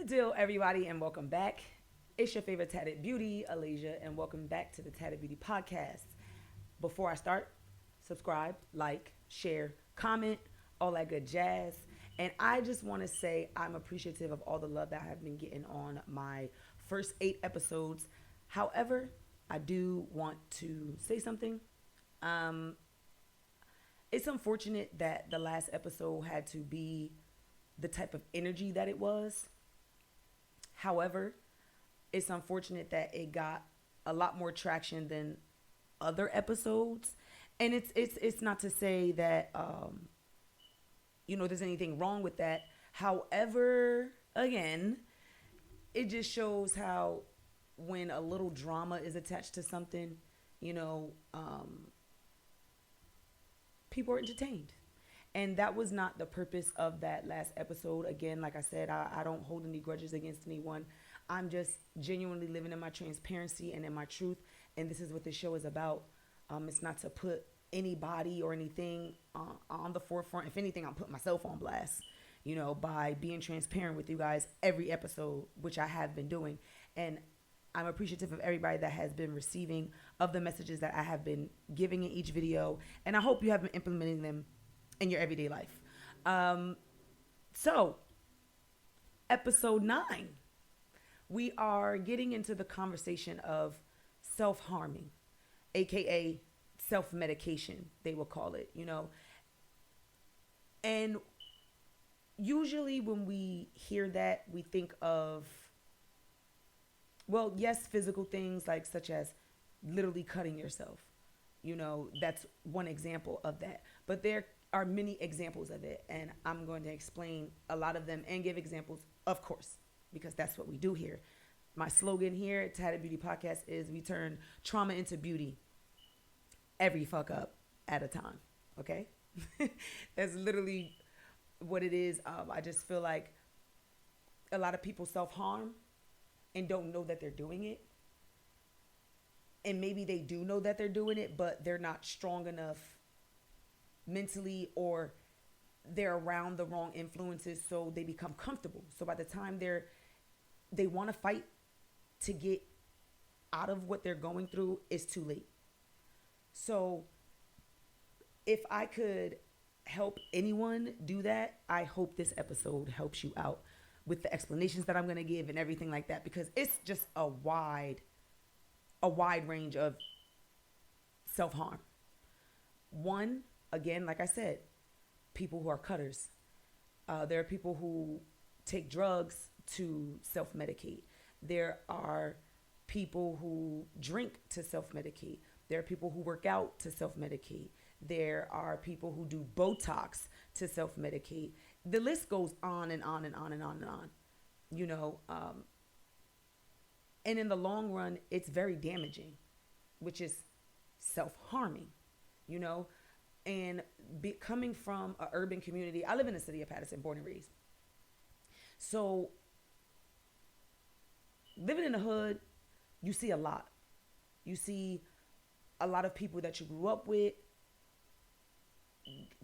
deal, everybody, and welcome back. It's your favorite tatted beauty, Alasia, and welcome back to the Tatted Beauty Podcast. Before I start, subscribe, like, share, comment, all that good jazz. And I just want to say I'm appreciative of all the love that I have been getting on my first 8 episodes. However, I do want to say something. Um, it's unfortunate that the last episode had to be the type of energy that it was. However, it's unfortunate that it got a lot more traction than other episodes. And it's not to say that there's anything wrong with that. However, again, it just shows how when a little drama is attached to something, you know, um, people are entertained. And that was not the purpose of that last episode. Again, like I said, I don't hold any grudges against anyone. I'm just genuinely living in my transparency and in my truth. And this is what this show is about. It's not to put anybody or anything on the forefront. If anything, I'm putting myself on blast, by being transparent with you guys every episode, which I have been doing. And I'm appreciative of everybody that has been receiving of the messages that I have been giving in each video. And I hope you have been implementing them in your everyday life. So, episode 9, we are getting into the conversation of self-harming, aka self-medication, they will call it. And usually when we hear that, we think of, well, yes, physical things like such as literally cutting yourself. That's one example of that. But there are many examples of it, and I'm going to explain a lot of them and give examples, of course, because that's what we do here. My slogan here at Tatted Beauty Podcast is we turn trauma into beauty every fuck up at a time, okay? That's literally what it is. I just feel like a lot of people self-harm and don't know that they're doing it. And maybe they do know that they're doing it, but they're not strong enough mentally, or they're around the wrong influences, so they become comfortable. So by the time they want to fight to get out of what they're going through, it's too late. So if I could help anyone do that, I hope this episode helps you out with the explanations that I'm going to give and everything like that, because it's just a wide range of self-harm. One, again, like I said, people who are cutters. There are people who take drugs to self-medicate. There are people who drink to self-medicate. There are people who work out to self-medicate. There are people who do Botox to self-medicate. The list goes on and on and on and on and on. And in the long run, it's very damaging, which is self-harming, And coming from an urban community, I live in the city of Patterson, born and raised. So living in the hood, you see a lot. You see a lot of people that you grew up with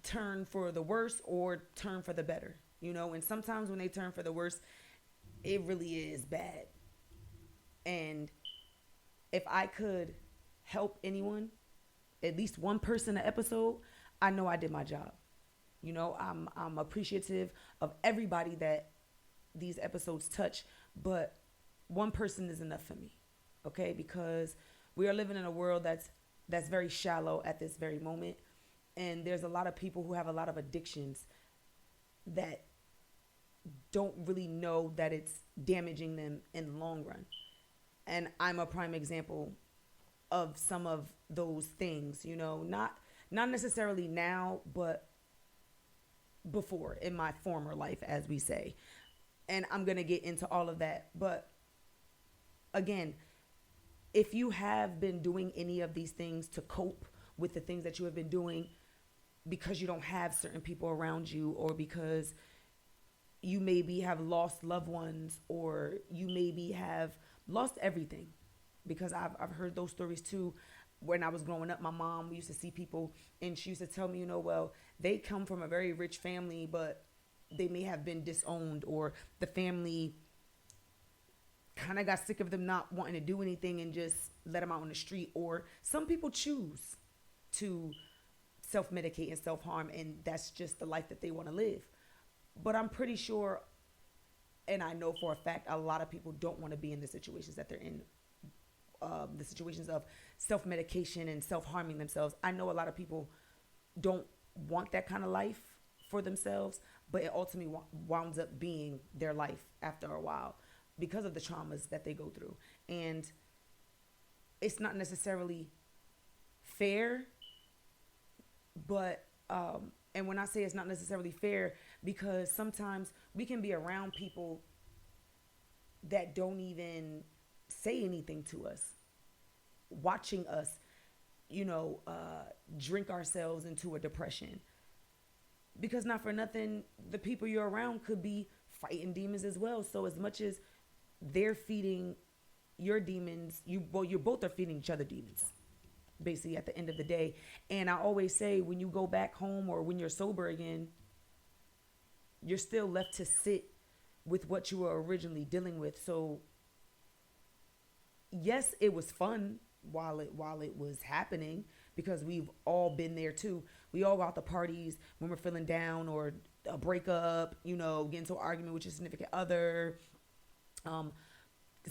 turn for the worse or turn for the better, And sometimes when they turn for the worse, it really is bad. And if I could help anyone, at least one person an episode, I know I did my job. I'm appreciative of everybody that these episodes touch, but one person is enough for me, okay? Because we are living in a world that's very shallow at this very moment, and there's a lot of people who have a lot of addictions that don't really know that it's damaging them in the long run. And I'm a prime example of some of those things, not necessarily now, but before, in my former life, as we say. And I'm going to get into all of that. But again, if you have been doing any of these things to cope with the things that you have been doing because you don't have certain people around you, or because you maybe have lost loved ones, or you maybe have lost everything, because I've heard those stories too. When I was growing up, my mom, we used to see people, and she used to tell me, well, they come from a very rich family, but they may have been disowned, or the family kind of got sick of them not wanting to do anything and just let them out on the street. Or some people choose to self medicate and self harm, and that's just the life that they want to live. But I'm pretty sure, and I know for a fact, a lot of people don't want to be in the situations that they're in, the situations of self medication and self harming themselves. I know a lot of people don't want that kind of life for themselves, but it ultimately winds up being their life after a while because of the traumas that they go through. And it's not necessarily fair, but and when I say it's not necessarily fair, because sometimes we can be around people that don't even say anything to us, watching us, drink ourselves into a depression. Because not for nothing, the people you're around could be fighting demons as well. So as much as they're feeding your demons, you both are feeding each other demons, basically, at the end of the day. And I always say, when you go back home or when you're sober again, you're still left to sit with what you were originally dealing with. So yes, it was fun while it was happening, because we've all been there too. We all go out to parties when we're feeling down, or a breakup, get into an argument with your significant other.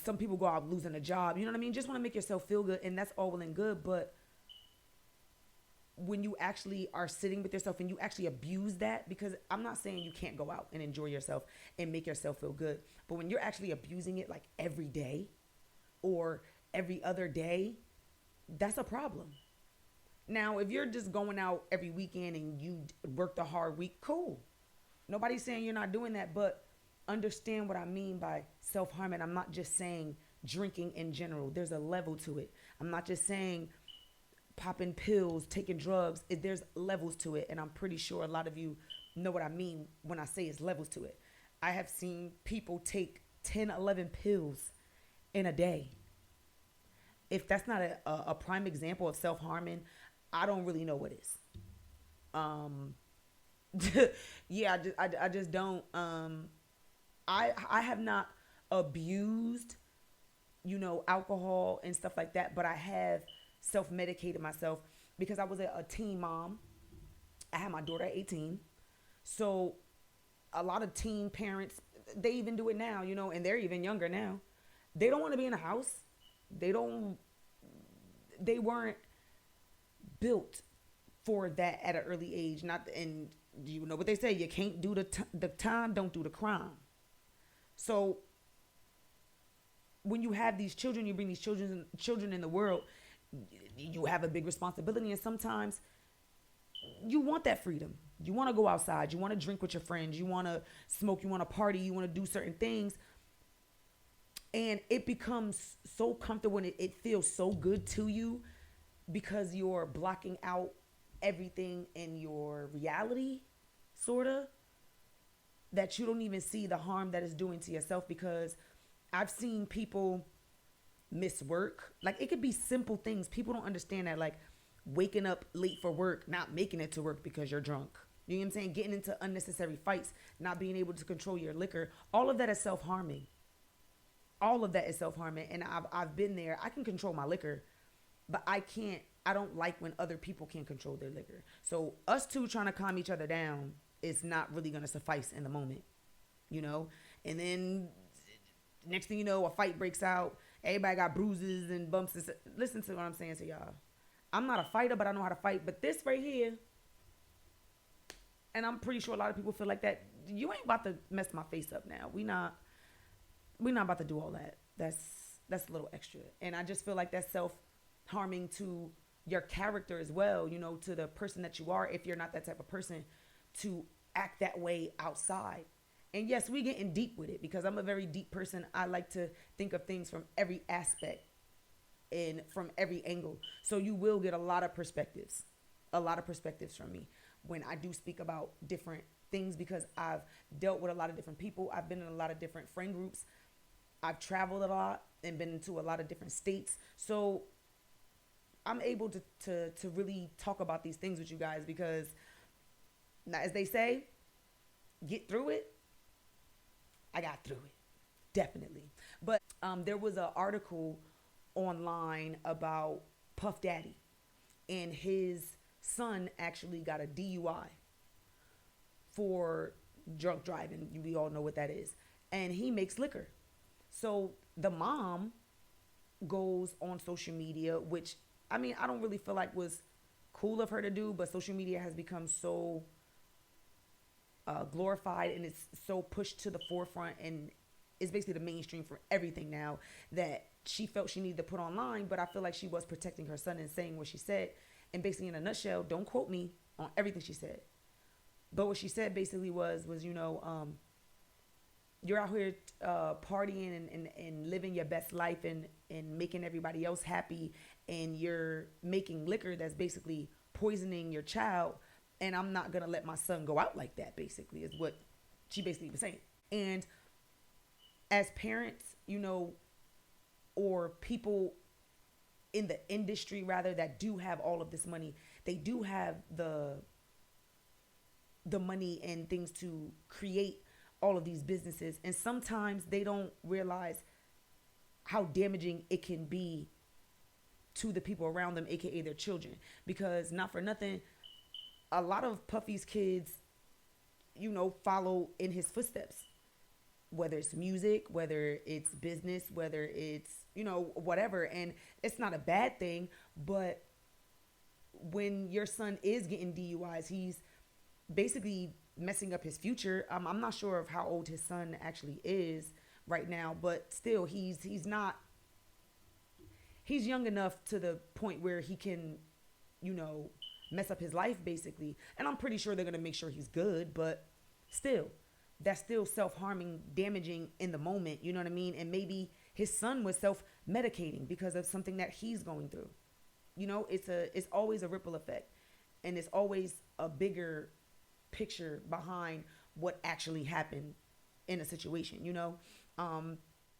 Some people go out losing a job, you know what I mean? Just want to make yourself feel good, and that's all well and good. But when you actually are sitting with yourself and you actually abuse that, because I'm not saying you can't go out and enjoy yourself and make yourself feel good, but when you're actually abusing it like every day or every other day, that's a problem. Now, if you're just going out every weekend and you worked a hard week, cool. Nobody's saying you're not doing that, but understand what I mean by self-harm. And I'm not just saying drinking in general. There's a level to it. I'm not just saying popping pills, taking drugs. There's levels to it. And I'm pretty sure a lot of you know what I mean when I say it's levels to it. I have seen people take 10, 11 pills in a day. If that's not a prime example of self-harming, I don't really know what is. Yeah, I just don't. I have not abused, alcohol and stuff like that, but I have self-medicated myself because I was a teen mom. I had my daughter at 18. So a lot of teen parents, they even do it now, and they're even younger now. They don't want to be in a house. They weren't built for that at an early age. And you know what they say, you can't do the time, don't do the crime. So when you have these children, you bring these children in the world, you have a big responsibility. And sometimes you want that freedom. You want to go outside. You want to drink with your friends. You want to smoke. You want to party. You want to do certain things. And it becomes so comfortable and it feels so good to you because you're blocking out everything in your reality, sort of, that you don't even see the harm that it's doing to yourself. Because I've seen people miss work. Like, it could be simple things. People don't understand that, like waking up late for work, not making it to work because you're drunk. You know what I'm saying? Getting into unnecessary fights, not being able to control your liquor. All of that is self-harming. All of that is self-harming. And I've been there. I can control my liquor, but I don't like when other people can't control their liquor. So us two trying to calm each other down is not really going to suffice in the moment, And then next thing you know, a fight breaks out. Everybody got bruises and bumps. Listen to what I'm saying to y'all. I'm not a fighter, but I know how to fight. But this right here, and I'm pretty sure a lot of people feel like that. You ain't about to mess my face up now. We not about to do all that. That's a little extra. And I just feel like that's self-harming to your character as well, to the person that you are, if you're not that type of person, to act that way outside. And yes, we getting deep with it because I'm a very deep person. I like to think of things from every aspect and from every angle. So you will get a lot of perspectives from me when I do speak about different things, because I've dealt with a lot of different people. I've been in a lot of different friend groups. I've traveled a lot and been into a lot of different states. So I'm able to really talk about these things with you guys because, as they say, get through it. I got through it. Definitely. But There was an article online about Puff Daddy, and his son actually got a DUI for drunk driving. We all know what that is. And he makes liquor. So the mom goes on social media, which I mean, I don't really feel like was cool of her to do, but social media has become so glorified and it's so pushed to the forefront and it's basically the mainstream for everything now that she felt she needed to put online. But I feel like she was protecting her son and saying what she said. And basically, in a nutshell, don't quote me on everything she said. But what she said basically was you're out here partying and living your best life and making everybody else happy, and you're making liquor that's basically poisoning your child, and I'm not gonna let my son go out like that, basically is what she basically was saying. And as parents, or people in the industry rather that do have all of this money, they do have the money and things to create all of these businesses, and sometimes they don't realize how damaging it can be to the people around them, aka their children. Because not for nothing, a lot of Puffy's kids, follow in his footsteps, whether it's music, whether it's business, whether it's whatever. And it's not a bad thing, but when your son is getting DUIs, he's basically messing up his future. I'm not sure of how old his son actually is right now, but still, he's young enough to the point where he can, mess up his life basically. And I'm pretty sure they're gonna make sure he's good, but still, that's still self-harming, damaging in the moment. You know what I mean? And maybe his son was self-medicating because of something that he's going through. It's always a ripple effect, and it's always a bigger picture behind what actually happened in a situation.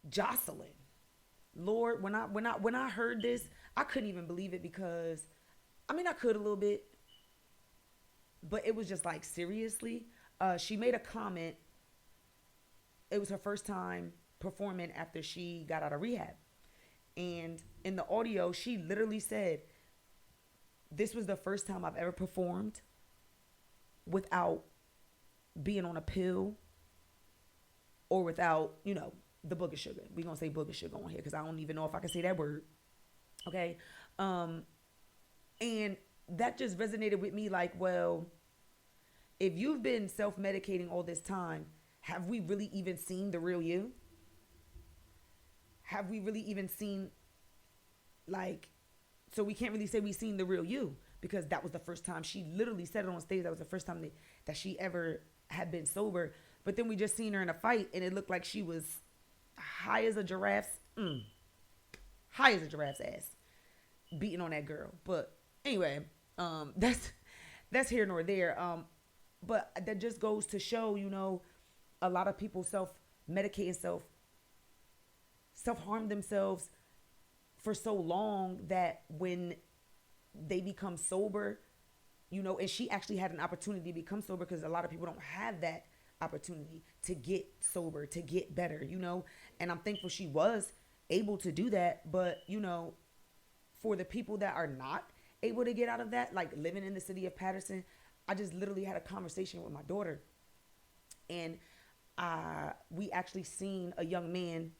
Jocelyn, Lord, when I heard this, I couldn't even believe it, because I mean, I could a little bit, but it was just like, seriously. She made a comment. It was her first time performing after she got out of rehab, and in the audio she literally said, this was the first time I've ever performed without being on a pill or without, the booger sugar. We're going to say booger sugar on here because I don't even know if I can say that word. Okay. And that just resonated with me like, well, if you've been self-medicating all this time, have we really even seen the real you? Have we really even seen, so we can't really say we've seen the real you, because that was the first time. She literally said it on stage. That was the first time that she ever had been sober. But then we just seen her in a fight, and it looked like she was high as a giraffe's ass, beating on that girl. But anyway, that's here nor there. But that just goes to show, a lot of people self-medicate and self-harm themselves for so long that when they become sober, and she actually had an opportunity to become sober, because a lot of people don't have that opportunity to get sober, to get better, and I'm thankful she was able to do that. But, for the people that are not able to get out of that, like living in the city of Patterson, I just literally had a conversation with my daughter, and we actually seen a young man.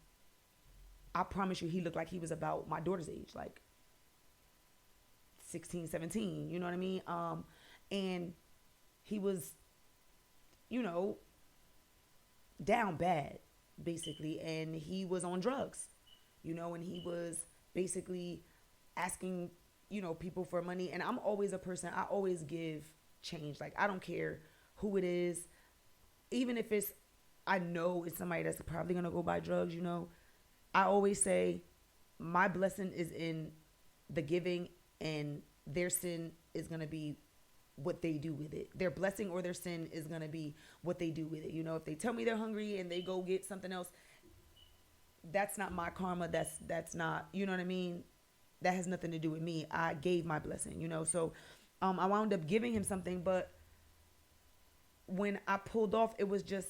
I promise you, he looked like he was about my daughter's age, like 16, 17, you know what I mean? And he was, down bad, basically, and he was on drugs, and he was basically asking, people for money. And I'm always a person, I always give change. Like, I don't care who it is, even if I know it's somebody that's probably gonna go buy drugs, I always say my blessing is in the giving, and their sin is going to be what they do with it. Their blessing or their sin is going to be what they do with it. If they tell me they're hungry and they go get something else, that's not my karma. That's not, you know what I mean? That has nothing to do with me. I gave my blessing, So I wound up giving him something, but when I pulled off, it was just,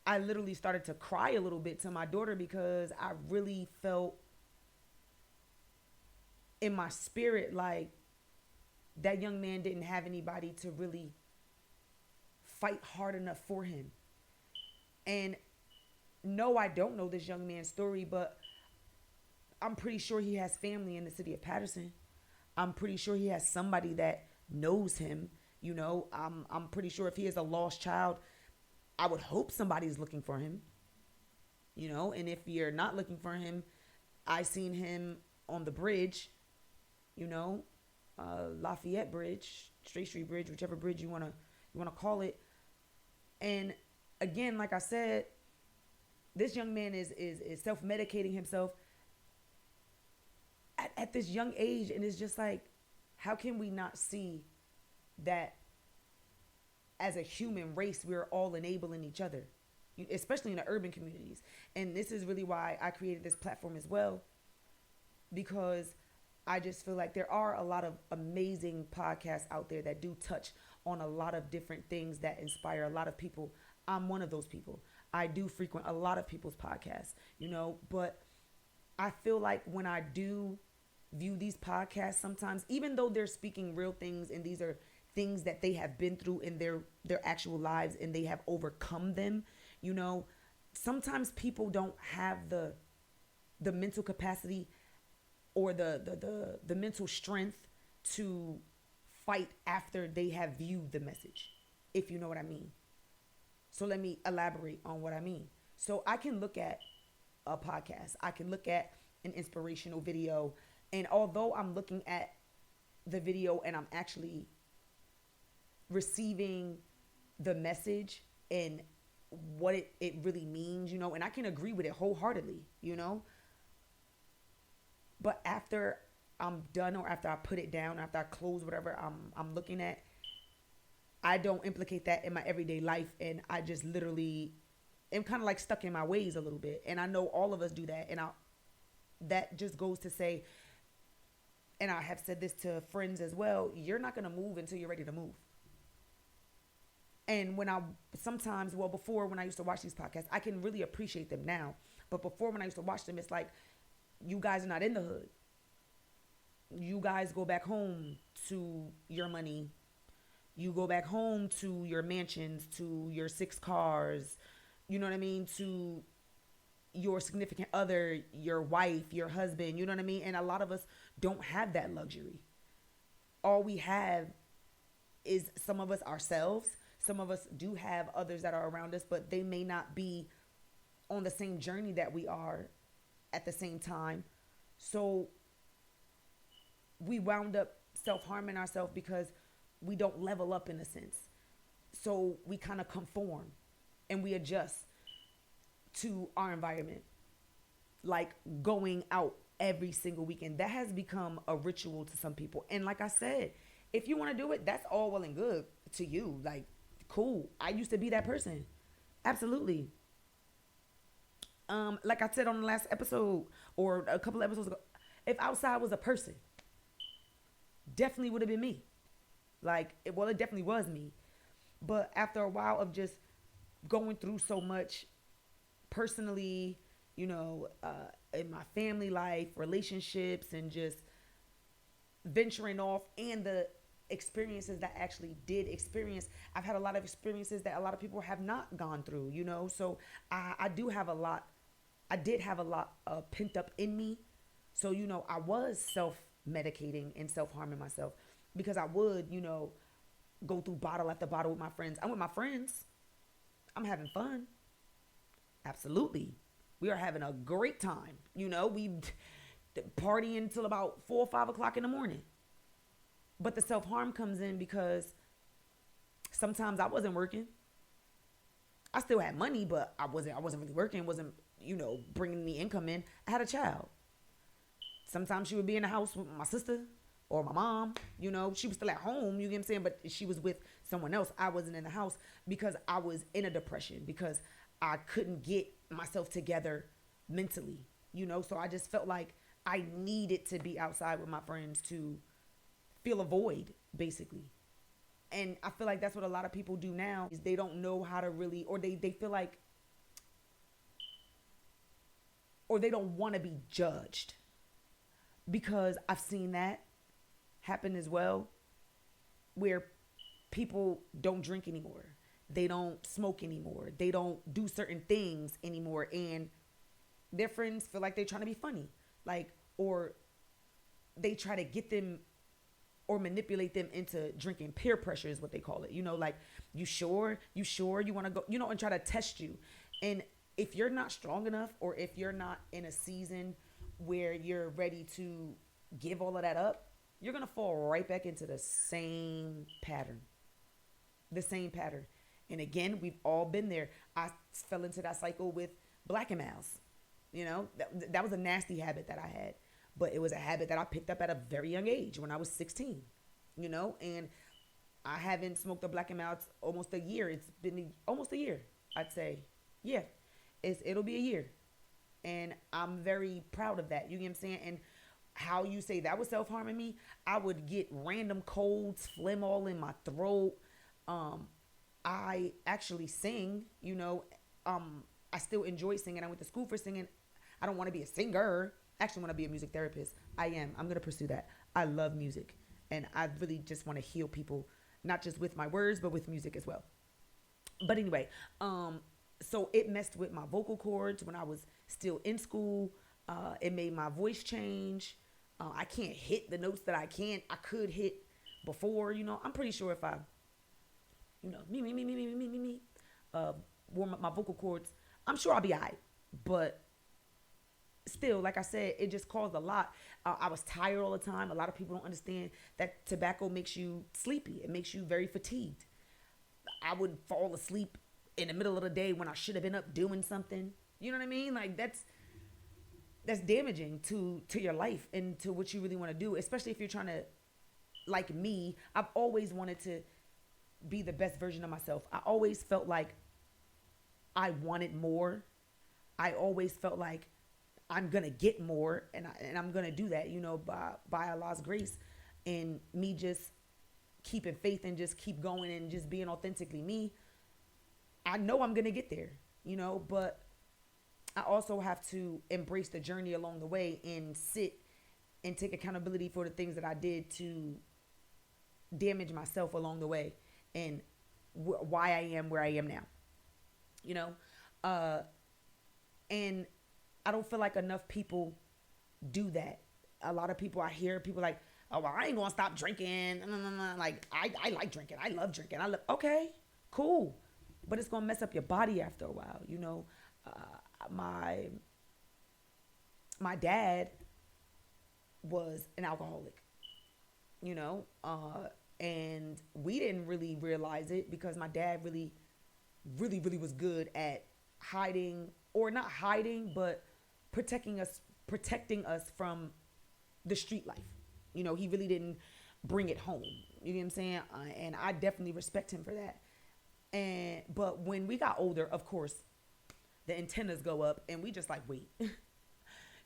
I literally started to cry a little bit to my daughter because I really felt in my spirit like that young man didn't have anybody to really fight hard enough for him. And no, I don't know this young man's story, but I'm pretty sure he has family in the city of Patterson. I'm pretty sure he has somebody that knows him. You know, I'm pretty sure if he is a lost child, I would hope somebody's looking for him. You know, and if you're not looking for him, I seen him on the bridge, you know, Lafayette Bridge, Straight Street Bridge, whichever bridge you wanna call it. And again, like I said, this young man is self-medicating himself at this young age, and it's just like, how can we not see that as a human race we're all enabling each other, especially in the urban communities? And this is really why I created this platform as well, because I just feel like there are a lot of amazing podcasts out there that do touch on a lot of different things that inspire a lot of people. I'm one of those people. I do frequent a lot of people's podcasts, you know, but I feel like when I do view these podcasts sometimes, even though they're speaking real things and these are things that they have been through in their actual lives and they have overcome them, you know, sometimes people don't have the mental capacity or the mental strength to fight after they have viewed the message, if you know what I mean. So let me elaborate on what I mean. So I can look at a podcast, I can look at an inspirational video, and although I'm looking at the video and I'm actually receiving the message and what it really means, you know, and I can agree with it wholeheartedly, you know, but after I'm done or after I put it down, after I close whatever I'm looking at, I don't implicate that in my everyday life, and I just literally am kind of like stuck in my ways a little bit. And I know all of us do that, and that just goes to say, and I have said this to friends as well, you're not going to move until you're ready to move. And when before when I used to watch these podcasts, I can really appreciate them now. But before, when I used to watch them, it's like, you guys are not in the hood. You guys go back home to your money. You go back home to your mansions, to your 6 cars, you know what I mean? To your significant other, your wife, your husband, you know what I mean? And a lot of us don't have that luxury. All we have is some of us ourselves. Some of us do have others that are around us, but they may not be on the same journey that we are at the same time. So we wound up self-harming ourselves because we don't level up in a sense. So we kind of conform and we adjust to our environment, like going out every single weekend. That has become a ritual to some people. And like I said, if you want to do it, that's all well and good to you. Like, cool. I used to be that person. Absolutely. Like I said on the last episode or a couple of episodes ago, if outside was a person, definitely would have been me. Like, it definitely was me. But after a while of just going through so much personally, you know, in my family life, relationships, and just venturing off, and the experiences that I actually did experience, I've had a lot of experiences that a lot of people have not gone through, you know. So I did have a lot pent up in me. So, you know, I was self-medicating and self-harming myself because I would, you know, go through bottle after bottle with my friends. I'm with my friends. I'm having fun. Absolutely. We are having a great time. You know, we partying until about 4 or 5 o'clock in the morning. But the self-harm comes in because sometimes I wasn't working. I still had money, but I wasn't really working. Wasn't, you know, bringing the income in. I had a child. Sometimes she would be in the house with my sister or my mom. You know, she was still at home, you get what I'm saying? But she was with someone else. I wasn't in the house because I was in a depression, because I couldn't get myself together mentally, you know? So I just felt like I needed to be outside with my friends to fill a void, basically. And I feel like that's what a lot of people do now, is they don't know how to really, or they feel like or they don't want to be judged, because I've seen that happen as well, where people don't drink anymore, they don't smoke anymore, they don't do certain things anymore, and their friends feel like they're trying to be funny, like, or they try to get them or manipulate them into drinking. Peer pressure is what they call it, like, you sure you want to go, and try to test you. And if you're not strong enough, or if you're not in a season where you're ready to give all of that up, you're going to fall right back into the same pattern. And again, we've all been there. I fell into that cycle with Black and Mouse. That was a nasty habit that I had, but it was a habit that I picked up at a very young age, when I was 16, and I haven't smoked a Black and Mouse almost a year. It's been almost a year, I'd say. Yeah, it'll be a year. And I'm very proud of that. You get what I'm saying? And how you say that was self-harming me, I would get random colds, phlegm all in my throat. I actually sing, I still enjoy singing. I went to school for singing. I don't want to be a singer. I actually want to be a music therapist. I'm going to pursue that. I love music. And I really just want to heal people, not just with my words, but with music as well. But anyway, so it messed with my vocal cords when I was still in school. It made my voice change. I can't hit the notes that I could hit before. I'm pretty sure if I, me, warm up my vocal cords, I'm sure I'll be all right. But still, like I said, it just caused a lot. I was tired all the time. A lot of people don't understand that tobacco makes you sleepy. It makes you very fatigued. I would fall asleep in the middle of the day when I should have been up doing something. You know what I mean? Like, that's damaging to your life and to what you really want to do, especially if you're trying to, like me, I've always wanted to be the best version of myself. I always felt like I wanted more. I always felt like I'm going to get more, and I'm going to do that, by Allah's grace, and me just keeping faith and just keep going and just being authentically me. I know I'm going to get there, but I also have to embrace the journey along the way and sit and take accountability for the things that I did to damage myself along the way, and why I am where I am now, and I don't feel like enough people do that. A lot of people, I hear people like, oh, well, I ain't gonna stop drinking. Like, I like drinking. I love drinking. Okay, cool. But it's gonna mess up your body after a while. My dad was an alcoholic, and we didn't really realize it because my dad really, really, really was good at hiding, or not hiding, but protecting us from the street life. He really didn't bring it home. You know what I'm saying? And I definitely respect him for that. But when we got older, of course, the antennas go up, and we just like, wait,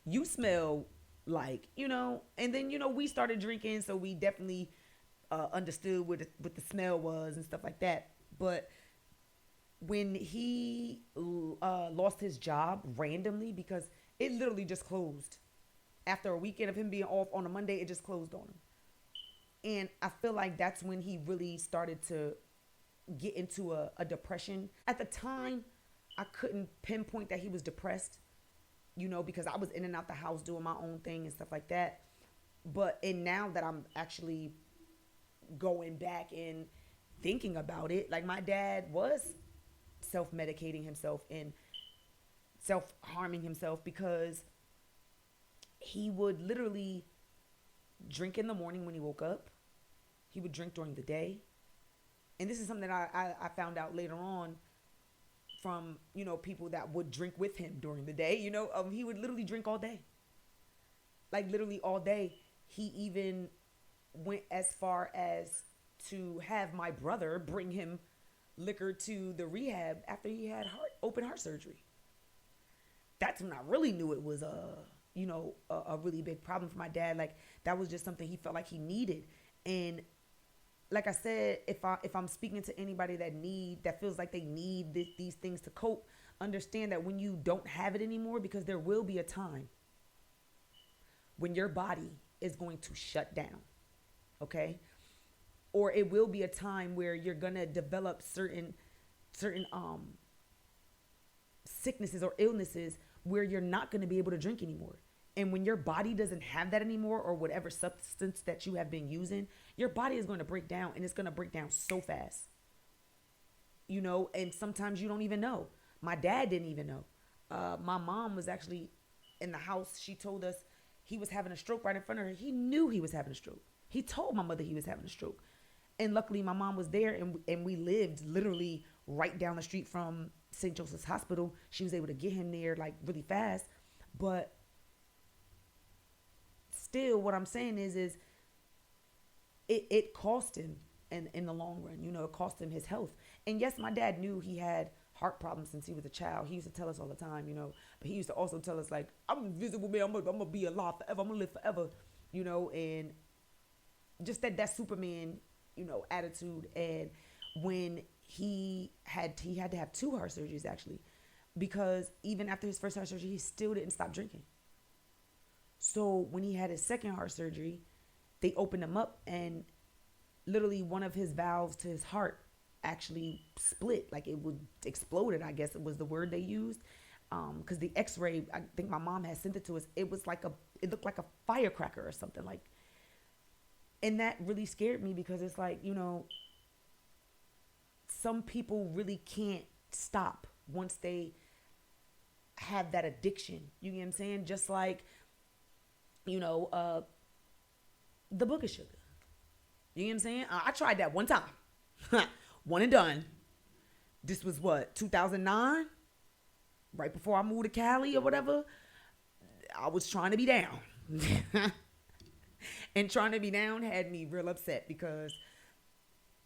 you smell like, and then, we started drinking. So we definitely understood what the smell was and stuff like that. But when he lost his job randomly, because it literally just closed after a weekend of him being off on a Monday, it just closed on him. And I feel like that's when he really started to get into a depression. At the time, I couldn't pinpoint that he was depressed, because I was in and out the house doing my own thing and stuff like that. And now that I'm actually going back and thinking about it, like, my dad was self-medicating himself and self-harming himself, because he would literally drink in the morning when he woke up. He would drink during the day. And this is something that I found out later on from, people that would drink with him during the day. He would literally drink all day. Like, literally all day. He even went as far as to have my brother bring him liquor to the rehab after he had open heart surgery. That's when I really knew it was a really big problem for my dad. Like, that was just something he felt like he needed. And like I said, if I'm speaking to anybody that feels like they need these things to cope, understand that when you don't have it anymore, because there will be a time when your body is going to shut down, okay? Or it will be a time where you're going to develop certain sicknesses or illnesses where you're not going to be able to drink anymore. And when your body doesn't have that anymore, or whatever substance that you have been using, your body is going to break down, and it's going to break down so fast. And sometimes you don't even know. My dad didn't even know. My mom was actually in the house. She told us he was having a stroke right in front of her. He knew he was having a stroke. He told my mother he was having a stroke. And luckily my mom was there, and we lived literally right down the street from St. Joseph's Hospital. She was able to get him there like really fast. But still, what I'm saying is it cost him in the long run. It cost him his health. And yes, my dad knew he had heart problems since he was a child. He used to tell us all the time, but he used to also tell us, like, I'm invisible, man. I'm gonna be alive forever. I'm gonna live forever, and just that Superman, attitude. And when he had to have 2 heart surgeries, actually, because even after his first heart surgery, he still didn't stop drinking. So when he had his second heart surgery, they opened him up, and literally one of his valves to his heart actually split, like it would exploded, I guess it was the word they used, because the x-ray, I think my mom had sent it to us, it looked like a firecracker or something, like. And that really scared me, because it's like, some people really can't stop once they have that addiction. You get what I'm saying? Just like, the book of sugar. You get what I'm saying? I tried that one time. One and done. This was what, 2009? Right before I moved to Cali or whatever. I was trying to be down. And trying to be down had me real upset, because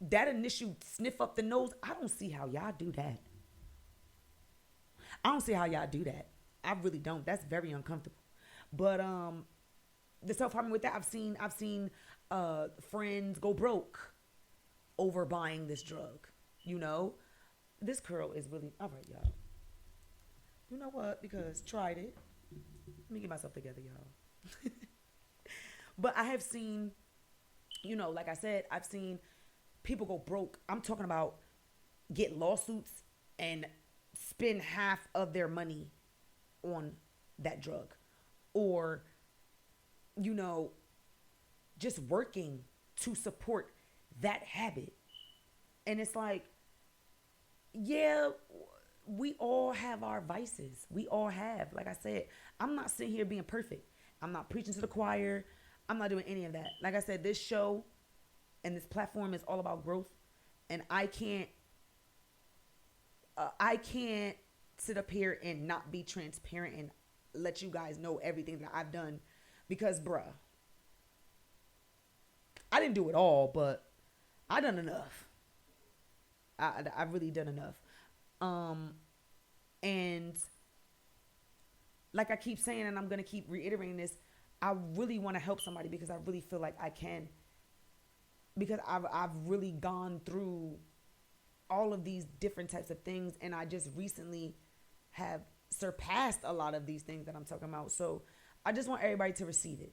that initial sniff up the nose, I don't see how y'all do that. I don't see how y'all do that. I really don't. That's very uncomfortable. But the self-harming with that, I've seen friends go broke over buying this drug. This curl is really all right, y'all. You know what? Because tried it. Let me get myself together, y'all. But I have seen, like I said, I've seen people go broke. I'm talking about get lawsuits and spend half of their money on that drug, or just working to support that habit. And it's like, yeah, we all have our vices. We all have. Like I said, I'm not sitting here being perfect. I'm not preaching to the choir. I'm not doing any of that. Like I said, this show and this platform is all about growth. And I can't sit up here and not be transparent and let you guys know everything that I've done, because, bruh, I didn't do it all, but I done enough. I've really done enough. And like I keep saying, and I'm going to keep reiterating this, I really want to help somebody, because I really feel like I can, because I've really gone through all of these different types of things, and I just recently have surpassed a lot of these things that I'm talking about. So I just want everybody to receive it,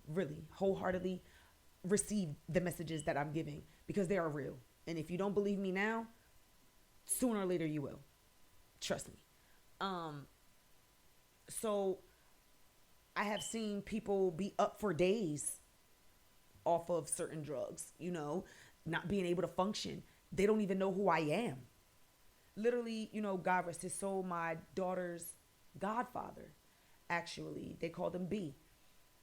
really wholeheartedly receive the messages that I'm giving, because they are real. And if you don't believe me now, sooner or later you will. Trust me. So I have seen people be up for days off of certain drugs, not being able to function. They don't even know who I am. Literally, God rest his soul, my daughter's godfather, actually, they called him B.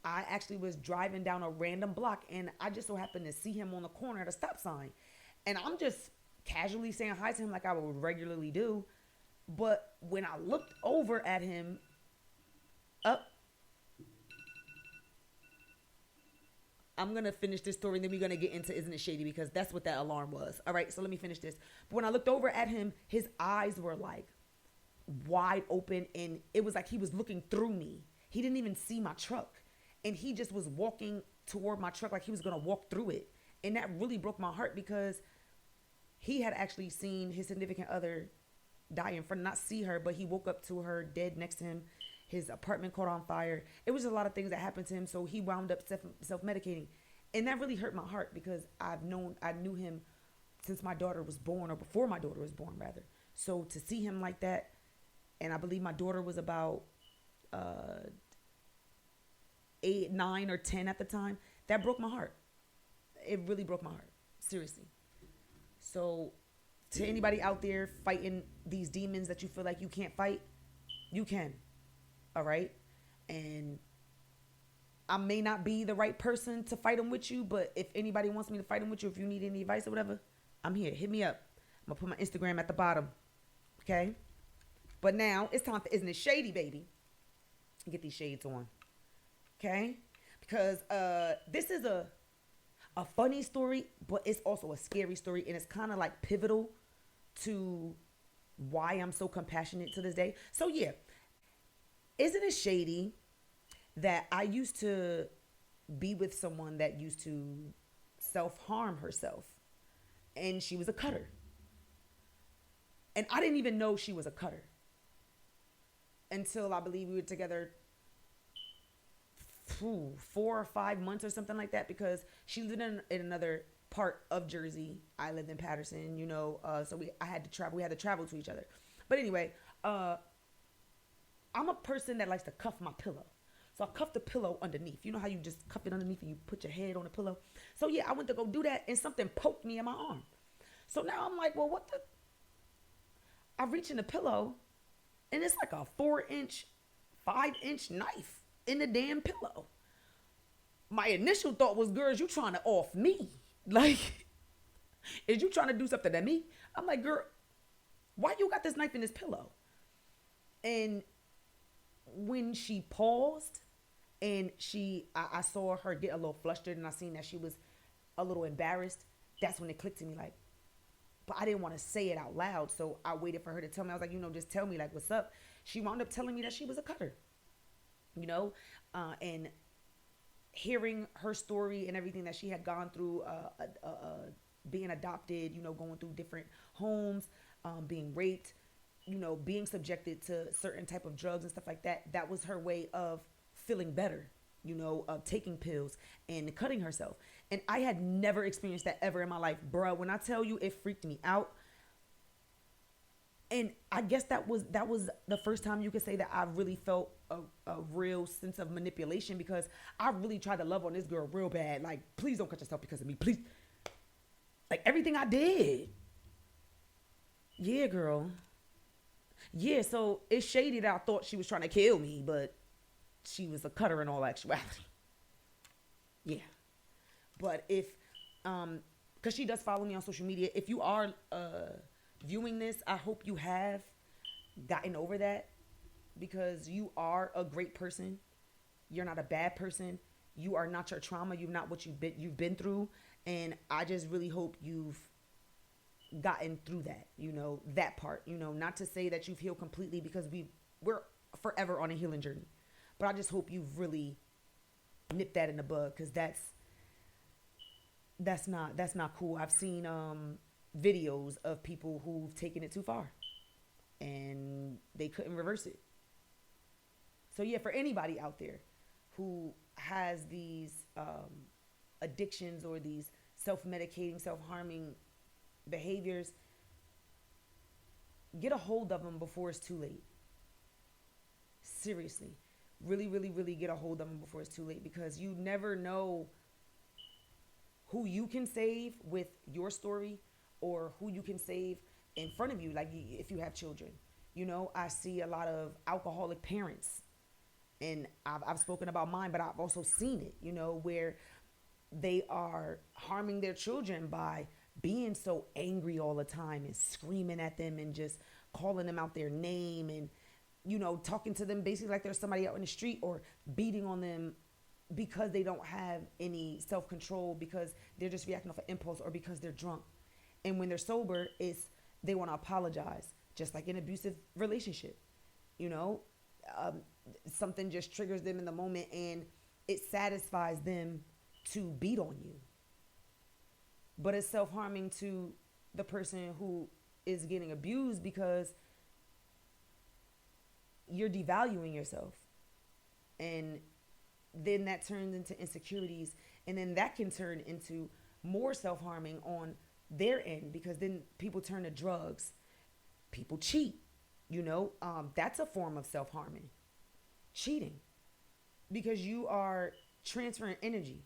I actually was driving down a random block, and I just so happened to see him on the corner at a stop sign. And I'm just casually saying hi to him like I would regularly do. But when I looked over at him, I'm going to finish this story, and then we're going to get into Isn't It Shady, because that's what that alarm was. All right, so let me finish this. But when I looked over at him, his eyes were like wide open, and it was like he was looking through me. He didn't even see my truck, and he just was walking toward my truck like he was going to walk through it. And that really broke my heart, because he had actually seen his significant other die in front, not see her, but he woke up to her dead next to him. His apartment caught on fire. It was just a lot of things that happened to him. So he wound up self-medicating. And that really hurt my heart because I knew him since my daughter was born, or before my daughter was born, rather. So to see him like that, and I believe my daughter was about 8, 9, or 10 at the time, that broke my heart. It really broke my heart. Seriously. So to anybody out there fighting these demons that you feel like you can't fight, you can. All right? And I may not be the right person to fight them with you, but if anybody wants me to fight them with you, if you need any advice or whatever, I'm here. Hit me up. I'm going to put my Instagram at the bottom. Okay? But now it's time for Isn't It Shady, baby? Get these shades on. Okay? Because this is a funny story, but it's also a scary story, and it's kind of like pivotal to why I'm so compassionate to this day. So yeah, isn't it shady that I used to be with someone that used to self-harm herself, and she was a cutter, and I didn't even know she was a cutter until I believe we were together 4 or 5 months or something like that, because she lived in another part of Jersey. I lived in Patterson, so I had to travel. We had to travel to each other. But anyway, I'm a person that likes to cuff my pillow. So I cuffed the pillow underneath. You know how you just cuff it underneath and you put your head on the pillow? So yeah, I went to go do that and something poked me in my arm. So now I'm like, well, what the? I reach in the pillow and it's like a 4-inch, 5-inch knife in the damn pillow. My initial thought was, girl, is you trying to off me? Like, is you trying to do something to me? I'm like, girl, why you got this knife in this pillow? And when she paused and I saw her get a little flustered and I seen that she was a little embarrassed, that's when it clicked to me, like, but I didn't want to say it out loud. So I waited for her to tell me. I was like, just tell me, like, what's up? She wound up telling me that she was a cutter, and hearing her story and everything that she had gone through, being adopted, going through different homes, being raped, being subjected to certain type of drugs and stuff like that. That was her way of feeling better, of taking pills and cutting herself. And I had never experienced that ever in my life, bro. When I tell you, it freaked me out. And I guess that was the first time you could say that I really felt a real sense of manipulation, because I really tried to love on this girl real bad. Like, please don't cut yourself because of me. Please. Like, everything I did. Yeah, girl. Yeah, so it's shady that I thought she was trying to kill me, but she was a cutter in all actuality. Yeah. But if, because she does follow me on social media. If you are viewing this, I hope you have gotten over that, because you are a great person. You're not a bad person. You are not your trauma. You're not what you've been through. And I just really hope you've gotten through that, that part, not to say that you've healed completely, because we're forever on a healing journey. But I just hope you've really nipped that in the bud, because that's not cool. I've seen videos of people who've taken it too far and they couldn't reverse it. So yeah, for anybody out there who has these addictions or these self-medicating, self-harming behaviors, get a hold of them before it's too late. Seriously. Really, really, really get a hold of them before it's too late, because you never know who you can save with your story or who you can save in front of you. Like, if you have children, I see a lot of alcoholic parents, and I've spoken about mine, but I've also seen it, where they are harming their children by being so angry all the time and screaming at them and just calling them out their name and, talking to them basically like there's somebody out in the street, or beating on them because they don't have any self-control, because they're just reacting off an impulse, or because they're drunk. And when they're sober, they want to apologize, just like an abusive relationship. Something just triggers them in the moment, and it satisfies them to beat on you. But it's self-harming to the person who is getting abused, because you're devaluing yourself. And then that turns into insecurities. And then that can turn into more self harming on their end, because then people turn to drugs, people cheat. That's a form of self harming, cheating, because you are transferring energy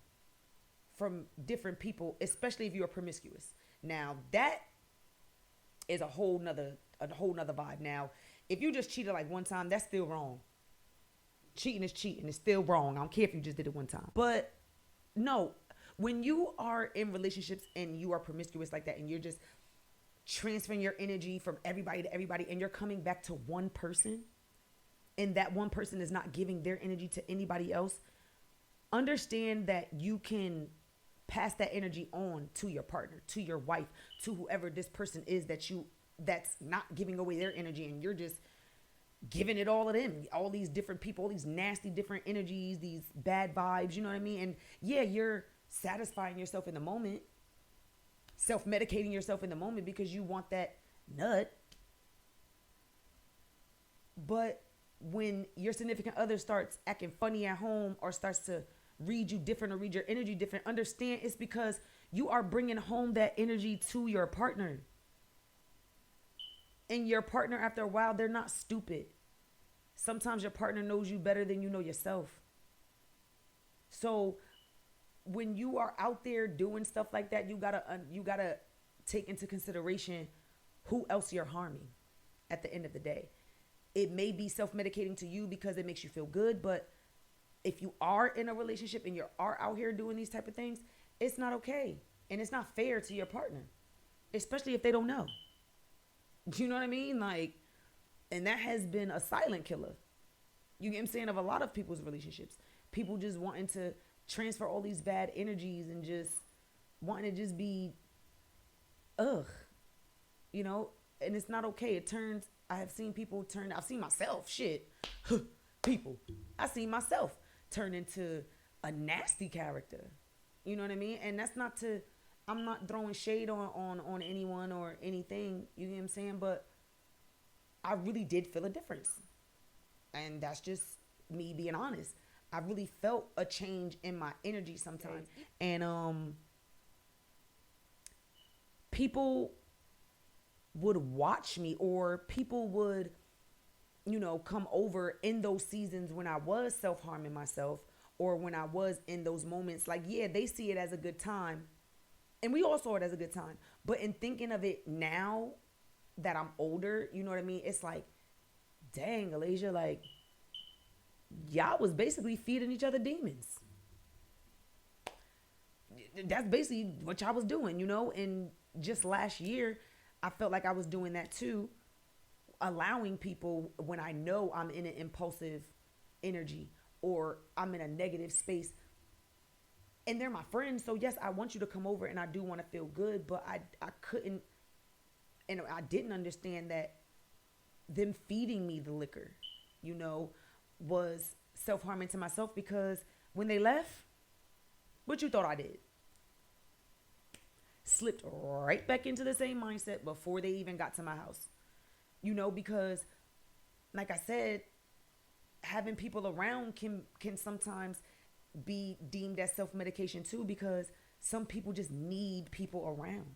from different people, especially if you are promiscuous. Now that is a whole nother vibe. Now, if you just cheated like one time, that's still wrong. Cheating is cheating. It's still wrong. I don't care if you just did it one time. But no, when you are in relationships and you are promiscuous like that, and you're just transferring your energy from everybody to everybody, and you're coming back to one person, and that one person is not giving their energy to anybody else, understand that you can pass that energy on to your partner, to your wife, to whoever this person is that's not giving away their energy, and you're just giving it all of them, all these different people, all these nasty different energies, these bad vibes, you know what I mean? And yeah, you're satisfying yourself in the moment, self-medicating yourself in the moment because you want that nut. But when your significant other starts acting funny at home, or starts to read you different, or read your energy different, understand it's because you are bringing home that energy to your partner. And your partner, after a while, they're not stupid. Sometimes your partner knows you better than you know yourself. So when you are out there doing stuff like that, you gotta take into consideration who else you're harming at the end of the day. It may be self-medicating to you because it makes you feel good, but if you are in a relationship and you are out here doing these type of things, it's not okay. And it's not fair to your partner, especially if they don't know. Do you know what I mean? Like, and that has been a silent killer. You get what I'm saying? Of a lot of people's relationships. People just wanting to transfer all these bad energies and just wanting to just be, and it's not okay. I've seen myself, I seen myself turn into a nasty character. You know what I mean? And I'm not throwing shade on anyone or anything, you know what I'm saying? But I really did feel a difference. And that's just me being honest. I really felt a change in my energy sometimes. And people would watch me, or people would, come over in those seasons when I was self-harming myself, or when I was in those moments. Like, yeah, they see it as a good time. And we all saw it as a good time. But in thinking of it now that I'm older, you know what I mean? It's like, dang, Alasia, like, y'all was basically feeding each other demons. That's basically what y'all was doing, And just last year, I felt like I was doing that too. Allowing people, when I know I'm in an impulsive energy or I'm in a negative space, and they're my friends, so yes, I want you to come over and I do want to feel good, but I couldn't, and I didn't understand that them feeding me the liquor, was self-harming to myself, because when they left, what you thought I did? Slipped right back into the same mindset before they even got to my house, because like I said, having people around can sometimes be deemed as self-medication too, because some people just need people around.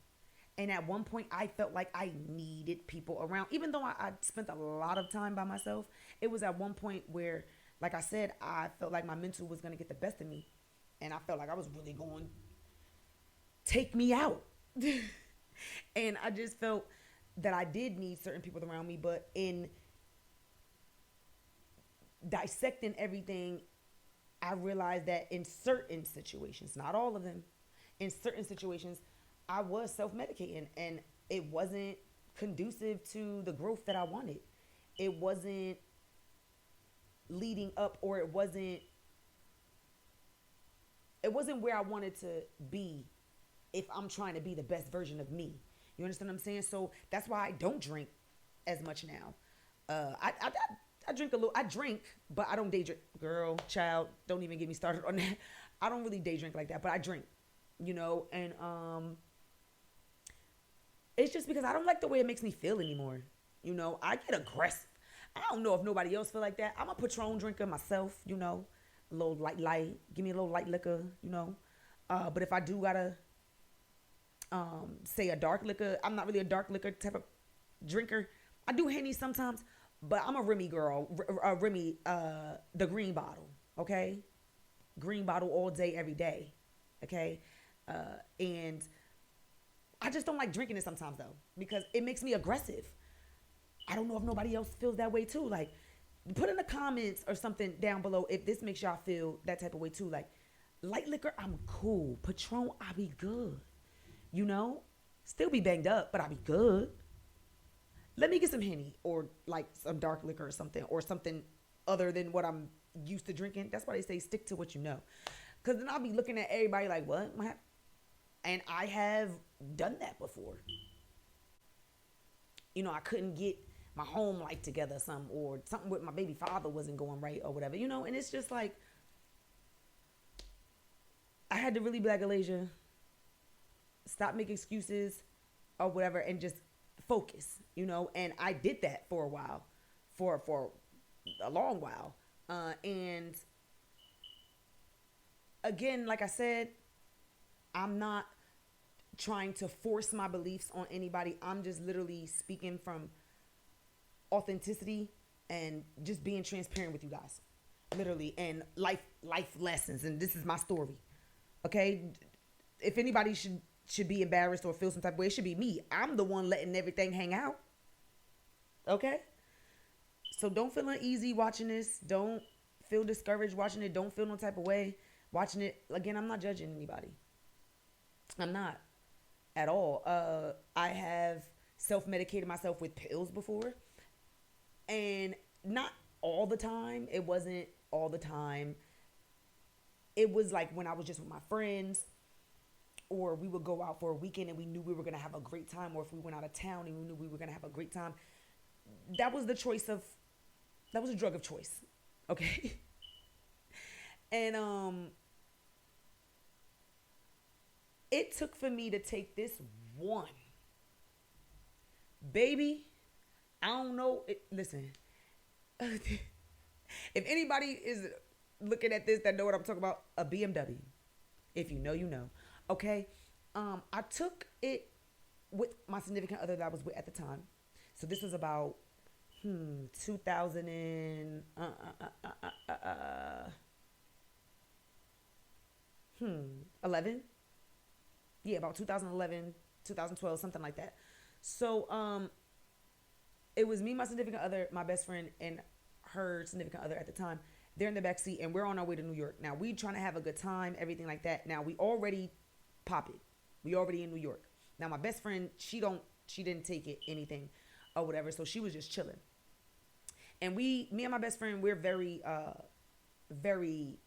And at one point I felt like I needed people around, even though I spent a lot of time by myself. It was at one point where, like I said, I felt like my mental was going to get the best of me, and I felt like I was really going to take me out. And I just felt that I did need certain people around me. But in dissecting everything, I realized that in certain situations, not all of them, in certain situations, I was self-medicating, and it wasn't conducive to the growth that I wanted. It wasn't leading up, or it wasn't where I wanted to be if I'm trying to be the best version of me. You understand what I'm saying? So that's why I don't drink as much now. I drink a little. I drink, but I don't day drink. Girl, child, don't even get me started on that. I don't really day drink like that, but I drink, and it's just because I don't like the way it makes me feel anymore. I get aggressive. I don't know if nobody else feel like that. I'm a Patron drinker myself, you know, a little light. Give me a little light liquor, you know. But if I do gotta say a dark liquor, I'm not really a dark liquor type of drinker. I do Henny sometimes, but I'm a Remy girl. Remy, the green bottle, okay? Green bottle all day, every day, okay? And I just don't like drinking it sometimes though, because it makes me aggressive. I don't know if nobody else feels that way too. Like, put in the comments or something down below if this makes y'all feel that type of way too. Like, light liquor, I'm cool. Patron, I be good. You know, still be banged up, but I be good. Let me get some Henny or like some dark liquor or something other than what I'm used to drinking. That's why they say stick to what you know. Because then I'll be looking at everybody like, what? And I have done that before. You know, I couldn't get my home life together or something with my baby father wasn't going right or whatever, you know, and it's just like, I had to really be like, Alasia, stop making excuses or whatever and just focus, you know, and I did that for a while, for a long while. And again, like I said, I'm not trying to force my beliefs on anybody. I'm just literally speaking from authenticity and just being transparent with you guys, literally, and life lessons. And this is my story, okay? If anybody should be embarrassed or feel some type of way, it should be me. I'm the one letting everything hang out, okay? So don't feel uneasy watching this. Don't feel discouraged watching it. Don't feel no type of way watching it. Again, I'm not judging anybody. I'm not at all. I have self-medicated myself with pills before, and not all the time. It wasn't all the time. It was like when I was just with my friends, or we would go out for a weekend and we knew we were going to have a great time, or if we went out of town and we knew we were going to have a great time. That was a drug of choice, okay? And it took for me to take this one. Baby, I don't know. Listen, if anybody is looking at this that know what I'm talking about, a BMW. If you know, you know. Okay? I took it with my significant other that I was with at the time. So this was about 11. Yeah, about 2011, 2012, something like that. So it was me, my significant other, my best friend, and her significant other at the time. They're in the back seat, and we're on our way to New York. Now, we trying to have a good time, everything like that. Now, we already pop it. We already in New York. Now, my best friend, she didn't take it, anything or whatever, so she was just chilling. And me and my best friend, we're very, very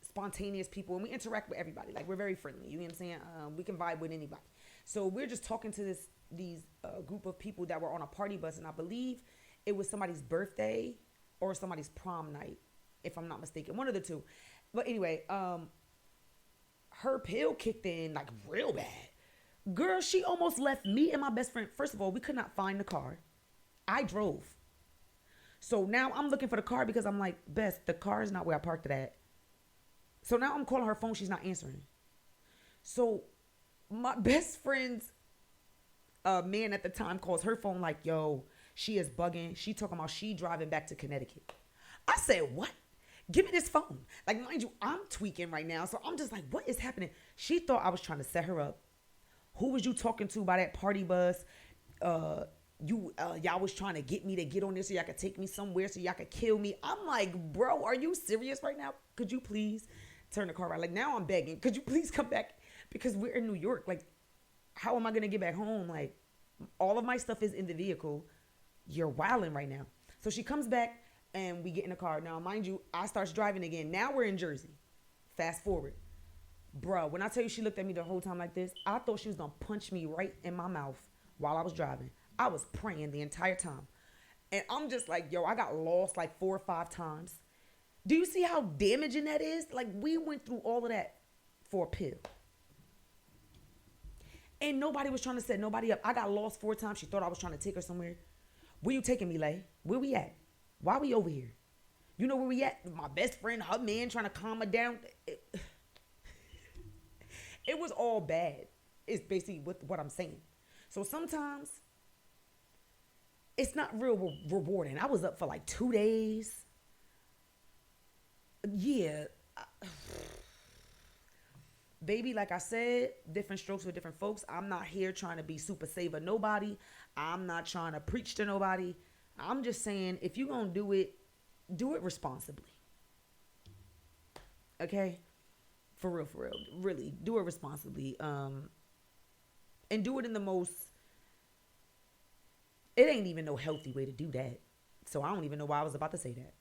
spontaneous people, and we interact with everybody. Like, we're very friendly. You know what I'm saying? We can vibe with anybody. So we're just talking to these group of people that were on a party bus, and I believe it was somebody's birthday or somebody's prom night, if I'm not mistaken, one of the two. But anyway, her pill kicked in like real bad. Girl, she almost left me and my best friend. First of all, we could not find the car. I drove. So now I'm looking for the car because I'm like, Bess, the car is not where I parked it at. So now I'm calling her phone. She's not answering. So my best friend's man at the time calls her phone like, yo, she is bugging. She talking about she driving back to Connecticut. I said, what? Give me this phone. Like, mind you, I'm tweaking right now. So I'm just like, what is happening? She thought I was trying to set her up. Who was you talking to by that party bus? Y'all was trying to get me to get on this so y'all could take me somewhere so y'all could kill me. I'm like, bro, are you serious right now? Could you please turn the car around? Like, now I'm begging. Could you please come back? Because we're in New York. Like, how am I going to get back home? Like, all of my stuff is in the vehicle. You're wilding right now. So she comes back and we get in the car. Now, mind you, I starts driving again. Now we're in Jersey. Fast forward. Bro, when I tell you she looked at me the whole time like this, I thought she was going to punch me right in my mouth while I was driving. I was praying the entire time. And I'm just like, yo, I got lost like 4 or 5 times. Do you see how damaging that is? Like, we went through all of that for a pill. And nobody was trying to set nobody up. I got lost 4 times. She thought I was trying to take her somewhere. Where you taking me, Lay? Where we at? Why we over here? You know where we at? My best friend, her man trying to calm her down. It was all bad. It's basically what I'm saying. So sometimes it's not real rewarding. I was up for like 2 days. Yeah. Baby, like I said, different strokes for different folks. I'm not here trying to be super saver nobody. I'm not trying to preach to nobody. I'm just saying, if you're going to do it responsibly. Okay? For real, for real. Really, do it responsibly. And do it in the most, it ain't even no healthy way to do that. So I don't even know why I was about to say that.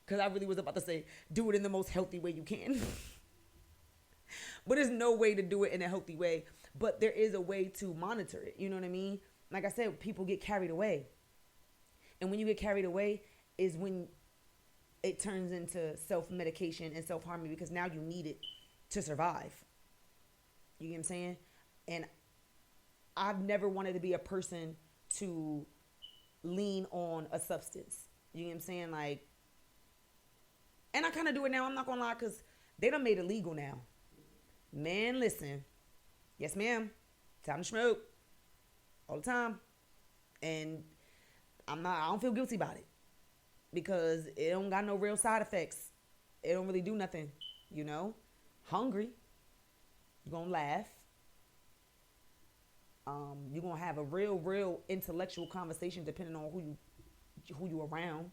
Because I really was about to say, do it in the most healthy way you can. But there's no way to do it in a healthy way. But there is a way to monitor it. You know what I mean? Like I said, people get carried away. And when you get carried away is when it turns into self-medication and self-harming, because now you need it to survive. You get what I'm saying? And I've never wanted to be a person to lean on a substance. You get what I'm saying? Like, and I kind of do it now. I'm not going to lie, because they done made it legal now. Man, listen. Yes, ma'am. Time to smoke. All the time. And I don't feel guilty about it. Because it don't got no real side effects. It don't really do nothing. You know? Hungry. You're going to laugh. You're going to have a real intellectual conversation depending on who you around.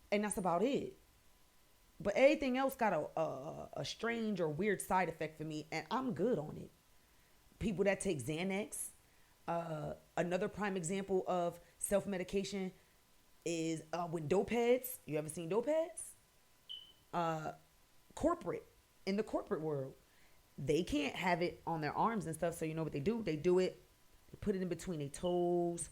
And that's about it. But everything else got a strange or weird side effect for me, and I'm good on it. People that take Xanax, another prime example of self-medication is with dope heads. You ever seen dope heads? In the corporate world, they can't have it on their arms and stuff, so you know what they do? They do it, they put it in between their toes,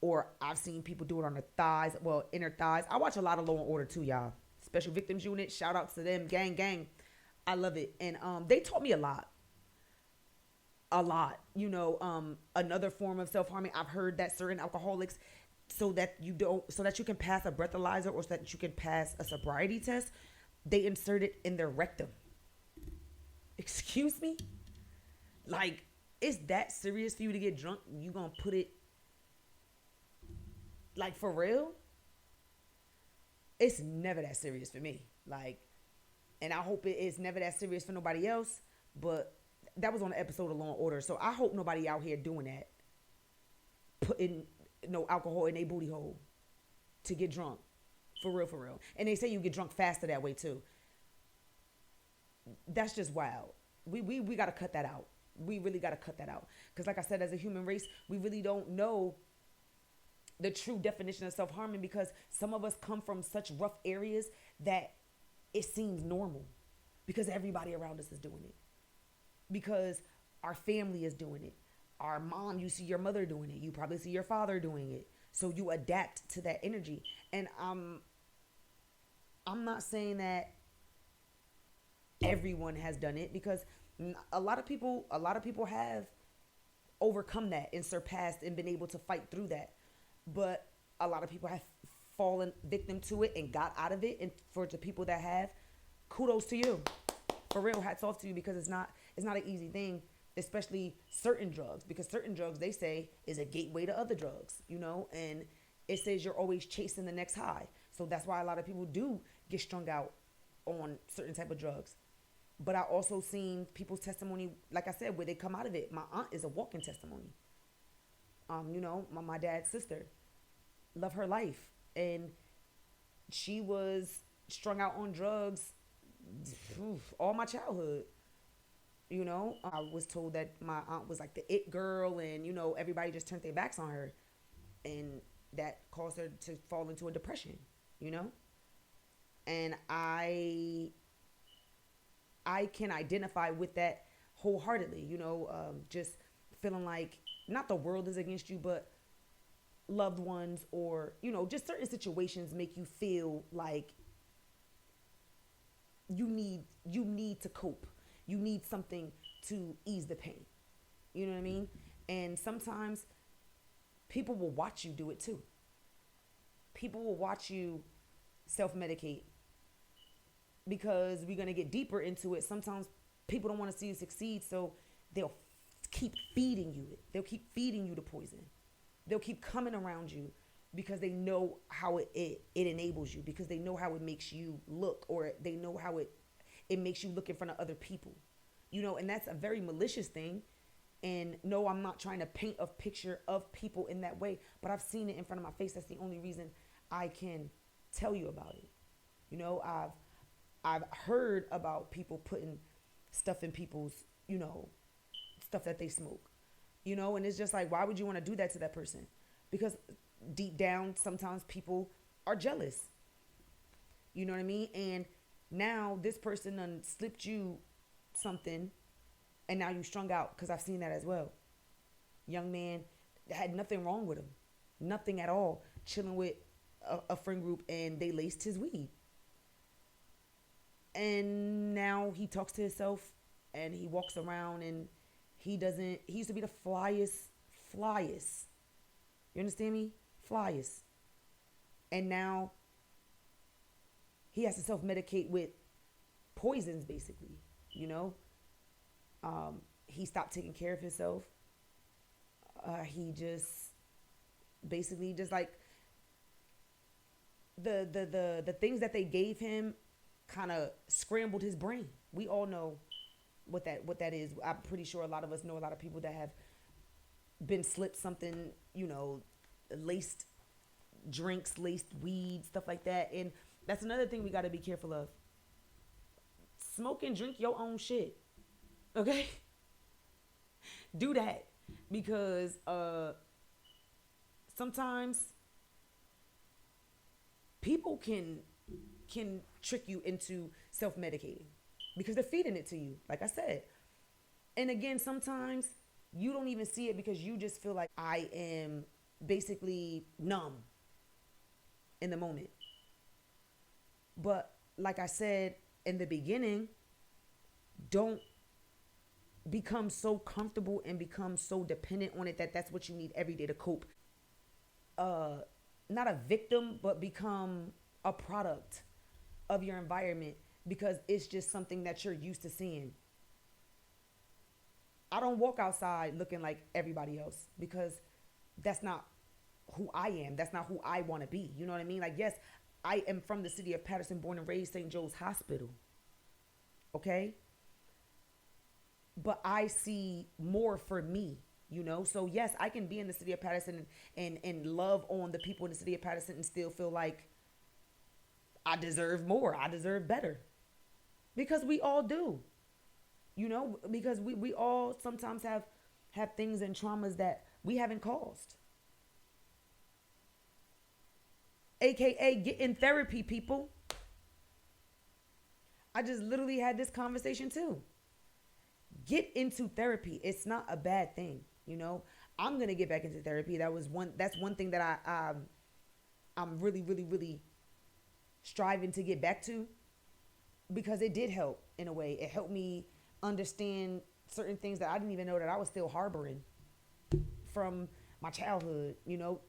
or I've seen people do it on their thighs, well, inner thighs. I watch a lot of Law and Order too, y'all. Special Victims Unit, shout out to them, gang. I love it. And they taught me a lot. You know, another form of self-harming, I've heard that certain alcoholics, so that you can pass a breathalyzer or so that you can pass a sobriety test, they insert it in their rectum. Excuse me? Like, it's that serious for you to get drunk? You gonna put it, like, for real? It's never that serious for me. Like, and I hope it is never that serious for nobody else. But that was on the episode of Law and Order. So I hope nobody out here doing that, putting no alcohol in their booty hole to get drunk. For real. And they say you get drunk faster that way too. That's just wild. We got to cut that out. We really got to cut that out. Because like I said, as a human race, we really don't know the true definition of self-harming, because some of us come from such rough areas that it seems normal because everybody around us is doing it, because our family is doing it. Our mom, you see your mother doing it, you probably see your father doing it, so you adapt to that energy. And I'm not saying that everyone has done it, because a lot of people have overcome that and surpassed and been able to fight through that. But a lot of people have fallen victim to it and got out of it. And for the people that have, kudos to you. For real, hats off to you, because it's not an easy thing, especially certain drugs, because certain drugs, they say, is a gateway to other drugs, you know, and it says you're always chasing the next high. So that's why a lot of people do get strung out on certain type of drugs. But I also seen people's testimony, like I said, where they come out of it. My aunt is a walking testimony. You know, my dad's sister, love her life. And she was strung out on drugs all my childhood. You know, I was told that my aunt was like the it girl, and, you know, everybody just turned their backs on her. And that caused her to fall into a depression, you know? And I can identify with that wholeheartedly, you know, just feeling like not the world is against you, but loved ones, or, you know, just certain situations make you feel like you need to cope. You need something to ease the pain. You know what I mean? And sometimes people will watch you do it too. people will watch you self-medicate because we're going to get deeper into it. Sometimes people don't want to see you succeed, so they'll keep feeding you it. They'll keep feeding you the poison. They'll keep coming around you because they know how it enables you, because they know how it makes you look, or they know how it makes you look in front of other people. And that's a very malicious thing. And no, I'm not trying to paint a picture of people in that way, but I've seen it in front of my face. That's the only reason I can tell you about it. I've heard about people putting stuff in people's, stuff that they smoke, and it's just like, why would you want to do that to that person? Because deep down, sometimes people are jealous. You know what I mean? And now this person done slipped you something, and now you strung out, because I've seen that as well. Young man had nothing wrong with him, nothing at all, chilling with a friend group, and they laced his weed. And now he talks to himself, and he walks around, and he used to be the flyest. You understand me? Flyest. And now he has to self-medicate with poisons, basically, He stopped taking care of himself. He just basically just like the things that they gave him kind of scrambled his brain. We all know what that is. I'm pretty sure a lot of us know a lot of people that have been slipped something, laced drinks, laced weed, stuff like that. And that's another thing we got to be careful of. Smoke and drink your own shit. Okay? Do that, because sometimes people can trick you into self-medicating because they're feeding it to you, like I said. And again, sometimes you don't even see it because you just feel like I am basically numb in the moment. But like I said in the beginning, don't become so comfortable and become so dependent on it that that's what you need every day to cope. Not a victim, but become a product of your environment because it's just something that you're used to seeing. I don't walk outside looking like everybody else because that's not who I am. That's not who I want to be. You know what I mean? Like, yes, I am from the city of Patterson, born and raised, St. Joe's Hospital. Okay? But I see more for me, So, yes, I can be in the city of Patterson and love on the people in the city of Patterson and still feel like I deserve more. I deserve better. Because we all do. Because we all sometimes have things and traumas that we haven't caused. AKA get in therapy, people. I just literally had this conversation too. Get into therapy. It's not a bad thing, I'm gonna get back into therapy. That's one thing that I'm really, really, really striving to get back to, because it did help in a way. It helped me understand certain things that I didn't even know that I was still harboring from my childhood,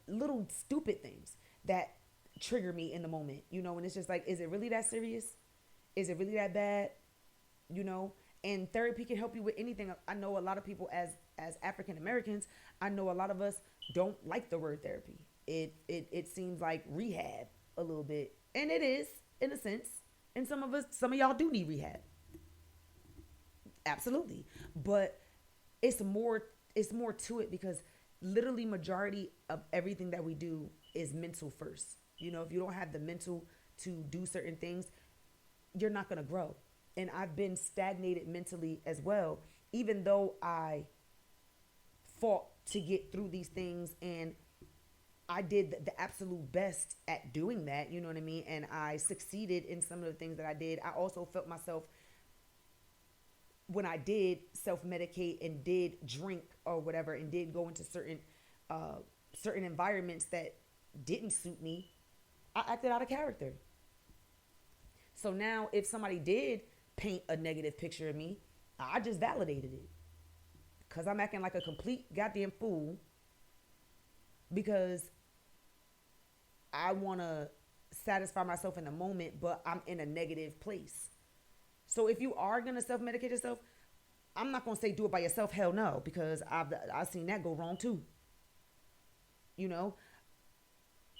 little stupid things that trigger me in the moment, and it's just like, is it really that serious? Is it really that bad? And therapy can help you with anything. I know a lot of people as African Americans, I know a lot of us don't like the word therapy. It seems like rehab a little bit. And it is, in a sense. And some of y'all do need rehab. Absolutely. But it's more to it, because literally majority of everything that we do is mental first. If you don't have the mental to do certain things, you're not going to grow. And I've been stagnated mentally as well, even though I fought to get through these things, and I did the absolute best at doing that, you know what I mean? And I succeeded in some of the things that I did. I also felt myself, when I did self-medicate and did drink or whatever, and did go into certain environments that didn't suit me, I acted out of character. So now if somebody did paint a negative picture of me, I just validated it, because I'm acting like a complete goddamn fool, because I want to satisfy myself in the moment, but I'm in a negative place. So if you are going to self-medicate yourself, I'm not going to say do it by yourself. Hell no, because I've seen that go wrong too, you know?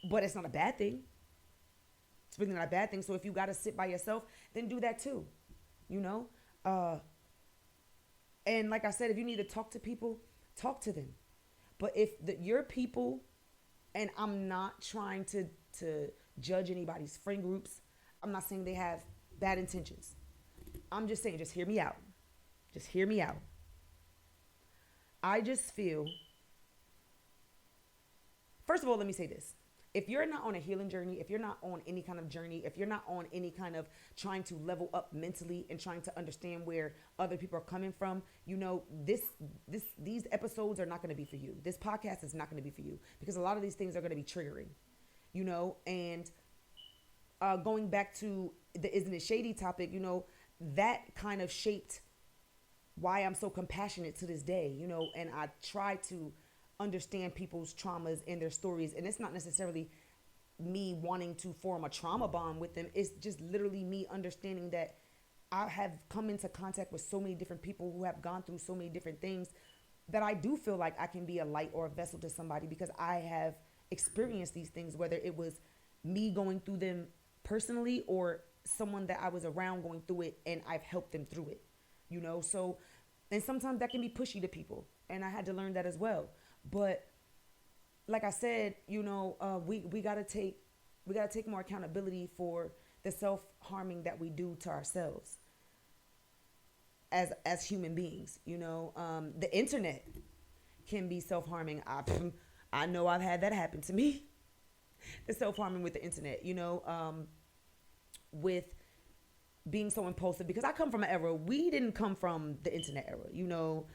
But it's not a bad thing. It's really not a bad thing. So if you got to sit by yourself, then do that too, you know? Uh, and like I said, if you need to talk to people, talk to them. But if your people, and I'm not trying to judge anybody's friend groups, I'm not saying they have bad intentions. I'm just saying, just hear me out. Just hear me out. I just feel, first of all, let me say this. If you're not on a healing journey, if you're not on any kind of journey, if you're not on any kind of trying to level up mentally and trying to understand where other people are coming from, you know, these episodes are not going to be for you. This podcast is not going to be for you because a lot of these things are going to be triggering, you know, and going back to the Isn't It Shady topic, you know, that kind of shaped why I'm so compassionate to this day, you know, and I try to understand people's traumas and their stories. And it's not necessarily me wanting to form a trauma bond with them. It's just literally me understanding that I have come into contact with so many different people who have gone through so many different things that I do feel like I can be a light or a vessel to somebody because I have experienced these things, whether it was me going through them personally or someone that I was around going through it and I've helped them through it, you know? So, and sometimes that can be pushy to people. And I had to learn that as well. But like I said, you know, we gotta take more accountability for the self-harming that we do to ourselves as human beings. You know, the internet can be self-harming. I know I've had that happen to me. The self-harming with the internet, you know, with being so impulsive, because I come from an era, we didn't come from the internet era, you know.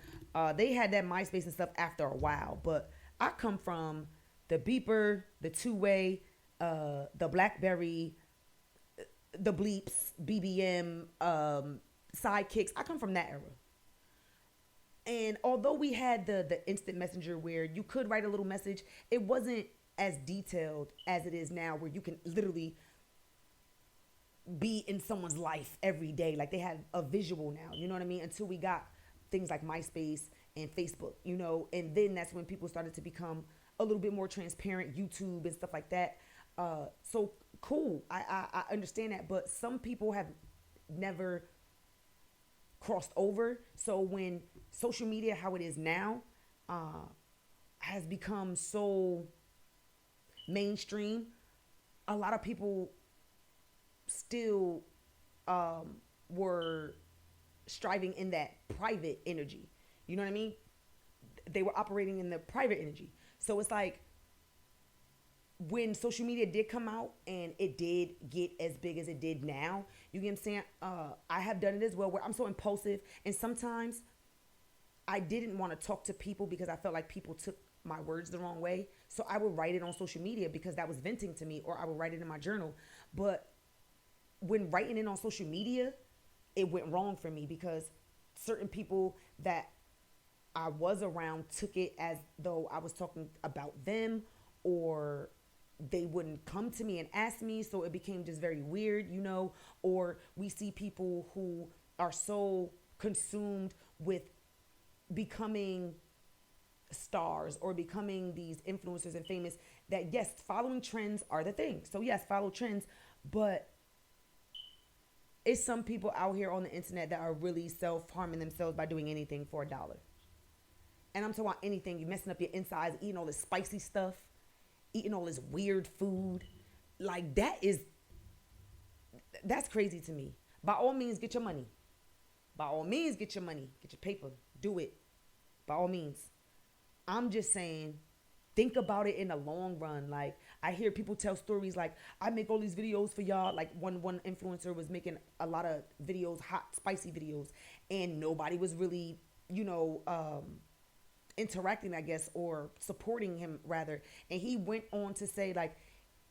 They had that MySpace and stuff after a while, but I come from the beeper, the two-way, the BlackBerry, the bleeps, BBM, sidekicks. I come from that era. And although we had the instant messenger where you could write a little message, it wasn't as detailed as it is now, where you can literally be in someone's life every day. Like they have a visual now, you know what I mean? Until we got things like MySpace and Facebook, you know, and then that's when people started to become a little bit more transparent, YouTube and stuff like that. So cool. I understand that, but some people have never crossed over. So when social media, how it is now, has become so mainstream, a lot of people still were striving in that private energy. You know what I mean? They were operating in the private energy. So it's like when social media did come out and it did get as big as it did now, you get what I'm saying? I have done it as well, where I'm so impulsive, and sometimes I didn't want to talk to people because I felt like people took my words the wrong way. So I would write it on social media because that was venting to me, or I would write it in my journal. But when writing it on social media, it went wrong for me because certain people that I was around took it as though I was talking about them, or they wouldn't come to me and ask me. So it became just very weird, you know. Or we see people who are so consumed with becoming stars or becoming these influencers and famous that, yes, following trends are the thing. So yes, follow trends, but it's some people out here on the internet that are really self-harming themselves by doing anything for $1. And I'm talking about anything. You're messing up your insides, eating all this spicy stuff, eating all this weird food. Like that's crazy to me. By all means, get your money. By all means, get your money. Get your paper. Do it. By all means. I'm just saying, think about it in the long run. Like, I hear people tell stories like, I make all these videos for y'all. Like one influencer was making a lot of videos, hot, spicy videos, and nobody was really, you know, interacting, I guess, or supporting him rather. And he went on to say like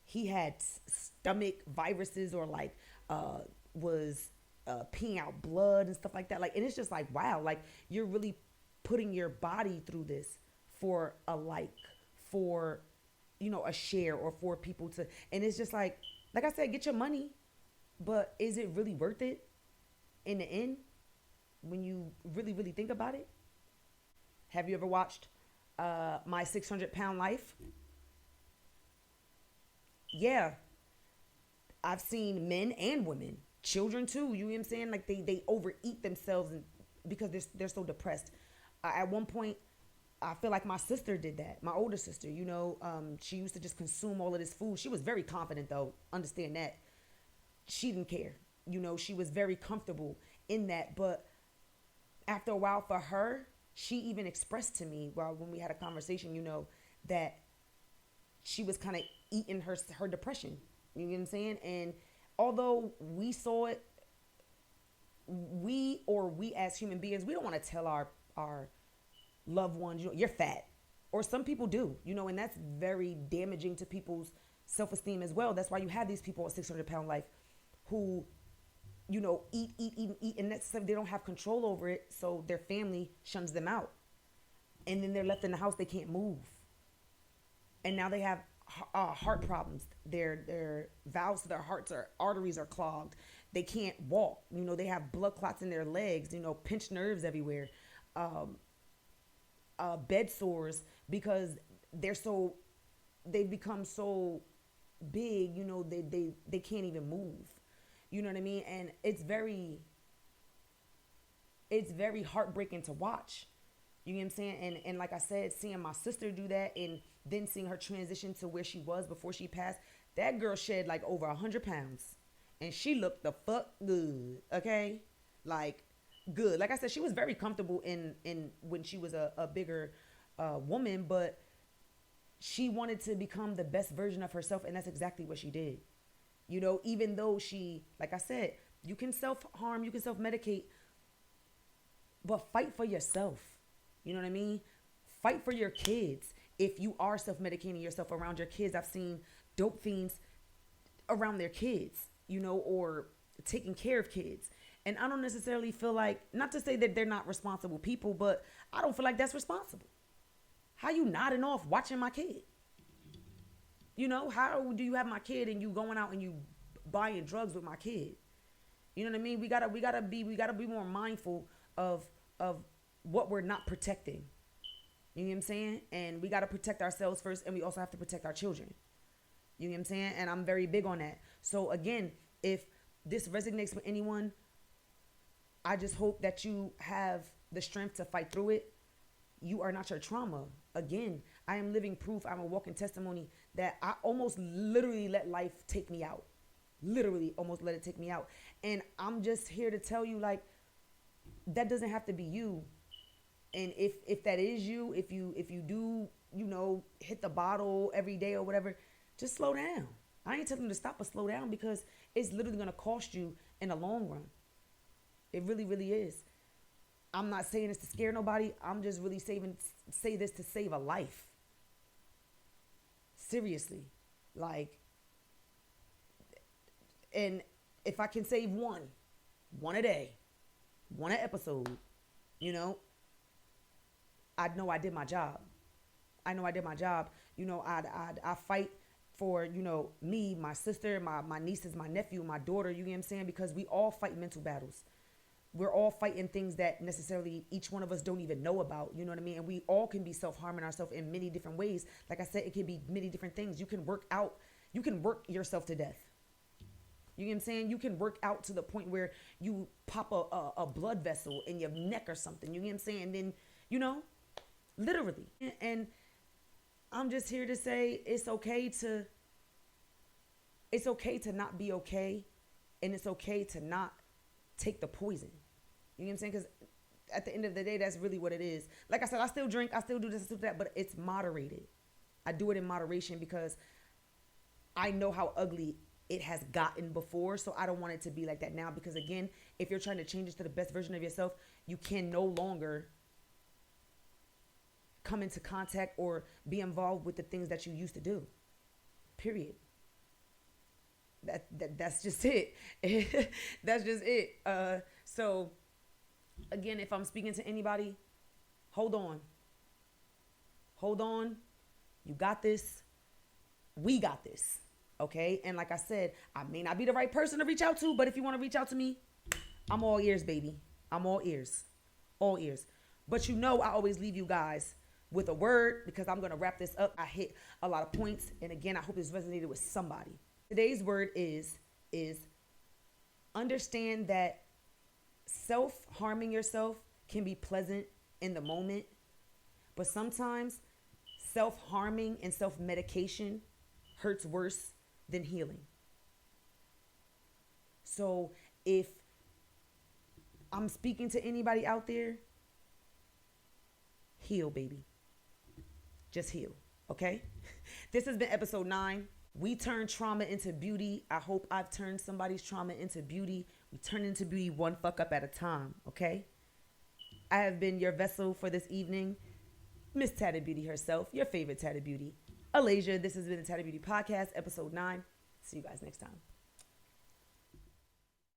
he had stomach viruses, or like was peeing out blood and stuff like that. Like, and it's just like, wow, like you're really putting your body through this for a like, for a share or for people to, and it's just like I said, get your money, but is it really worth it in the end when you really, really think about it? Have you ever watched My 600 Pound Life? Yeah, I've seen men and women, children too. You know what I'm saying? Like they overeat themselves and because they're so depressed. At one point, I feel like my sister did that. My older sister, she used to just consume all of this food. She was very confident though. Understand that she didn't care. She was very comfortable in that. But after a while, for her, she even expressed to me while when we had a conversation, that she was kind of eating her depression. You know what I'm saying? And although we saw it, we as human beings, we don't want to tell our loved ones, you're fat. Or some people do, and that's very damaging to people's self-esteem as well. That's why you have these people at 600 pound life who, eat, and that's they don't have control over it. So their family shuns them out. And then they're left in the house, they can't move. And now they have heart problems. Their valves to their hearts or arteries are clogged. They can't walk. They have blood clots in their legs. Pinched nerves everywhere. Bed sores because they've become so big. They can't even move. You know what I mean? And it's very heartbreaking to watch. You know what I'm saying? And like I said, seeing my sister do that and then seeing her transition to where she was before she passed, that girl shed like over 100 pounds. And she looked the fuck good. Okay? Like, good. Like I said, she was very comfortable in when she was a bigger woman, but she wanted to become the best version of herself, and that's exactly what she did. Even though she, like I said, you can self-harm, you can self-medicate, but fight for yourself. You know what I mean? Fight for your kids. If you are self-medicating yourself around your kids, I've seen dope fiends around their kids, or taking care of kids. And I don't necessarily feel like, not to say that they're not responsible people, but I don't feel like that's responsible. How you nodding off watching my kid? How do you have my kid and you going out and you buying drugs with my kid? You know what I mean? We gotta be more mindful of what we're not protecting. You know what I'm saying? And we gotta protect ourselves first, and we also have to protect our children. You know what I'm saying? And I'm very big on that. So again, if this resonates with anyone, I just hope that you have the strength to fight through it. You are not your trauma. Again, I am living proof. I'm a walking testimony that I almost literally let life take me out. Literally almost let it take me out. And I'm just here to tell you, like, that doesn't have to be you. And if that is you, if you do, hit the bottle every day or whatever, just slow down. I ain't telling you to stop, but slow down, because it's literally going to cost you in the long run. It really, really is. I'm not saying this to scare nobody. I'm just really say this to save a life. Seriously. Like, and if I can save one a day, one an episode, I know I did my job. I know I did my job. I fight for, me, my sister, my nieces, my nephew, my daughter, you know what I'm saying? Because we all fight mental battles. We're all fighting things that necessarily each one of us don't even know about. You know what I mean? And we all can be self-harming ourselves in many different ways. Like I said, it can be many different things. You can work yourself to death. You know what I'm saying? You can work out to the point where you pop a blood vessel in your neck or something. You know what I'm saying? And then, literally. And I'm just here to say it's okay to not be okay. And it's okay to not take the poison. You know what I'm saying? Because at the end of the day, that's really what it is. Like I said, I still drink, I still do this, I still do that, but it's moderated. I do it in moderation because I know how ugly it has gotten before, so I don't want it to be like that now. Because again, if you're trying to change it to the best version of yourself, you can no longer come into contact or be involved with the things that you used to do. Period. That's just it. That's just it. So again, if I'm speaking to anybody, hold on. You got this. We got this. Okay. And like I said, I may not be the right person to reach out to, but if you want to reach out to me, I'm all ears, baby. I'm all ears. All ears. But you know, I always leave you guys with a word because I'm going to wrap this up. I hit a lot of points. And again, I hope this resonated with somebody. Today's word is understand that self-harming yourself can be pleasant in the moment, but sometimes self-harming and self-medication hurts worse than healing. So if I'm speaking to anybody out there, heal, baby. Just heal, okay? This has been episode 9. We turn trauma into beauty. I hope I've turned somebody's trauma into beauty. We turn into beauty one fuck up at a time, okay? I have been your vessel for this evening, Miss Tatted Beauty herself, your favorite Tatted Beauty, Alasia. This has been the Tatted Beauty Podcast, episode 9. See you guys next time.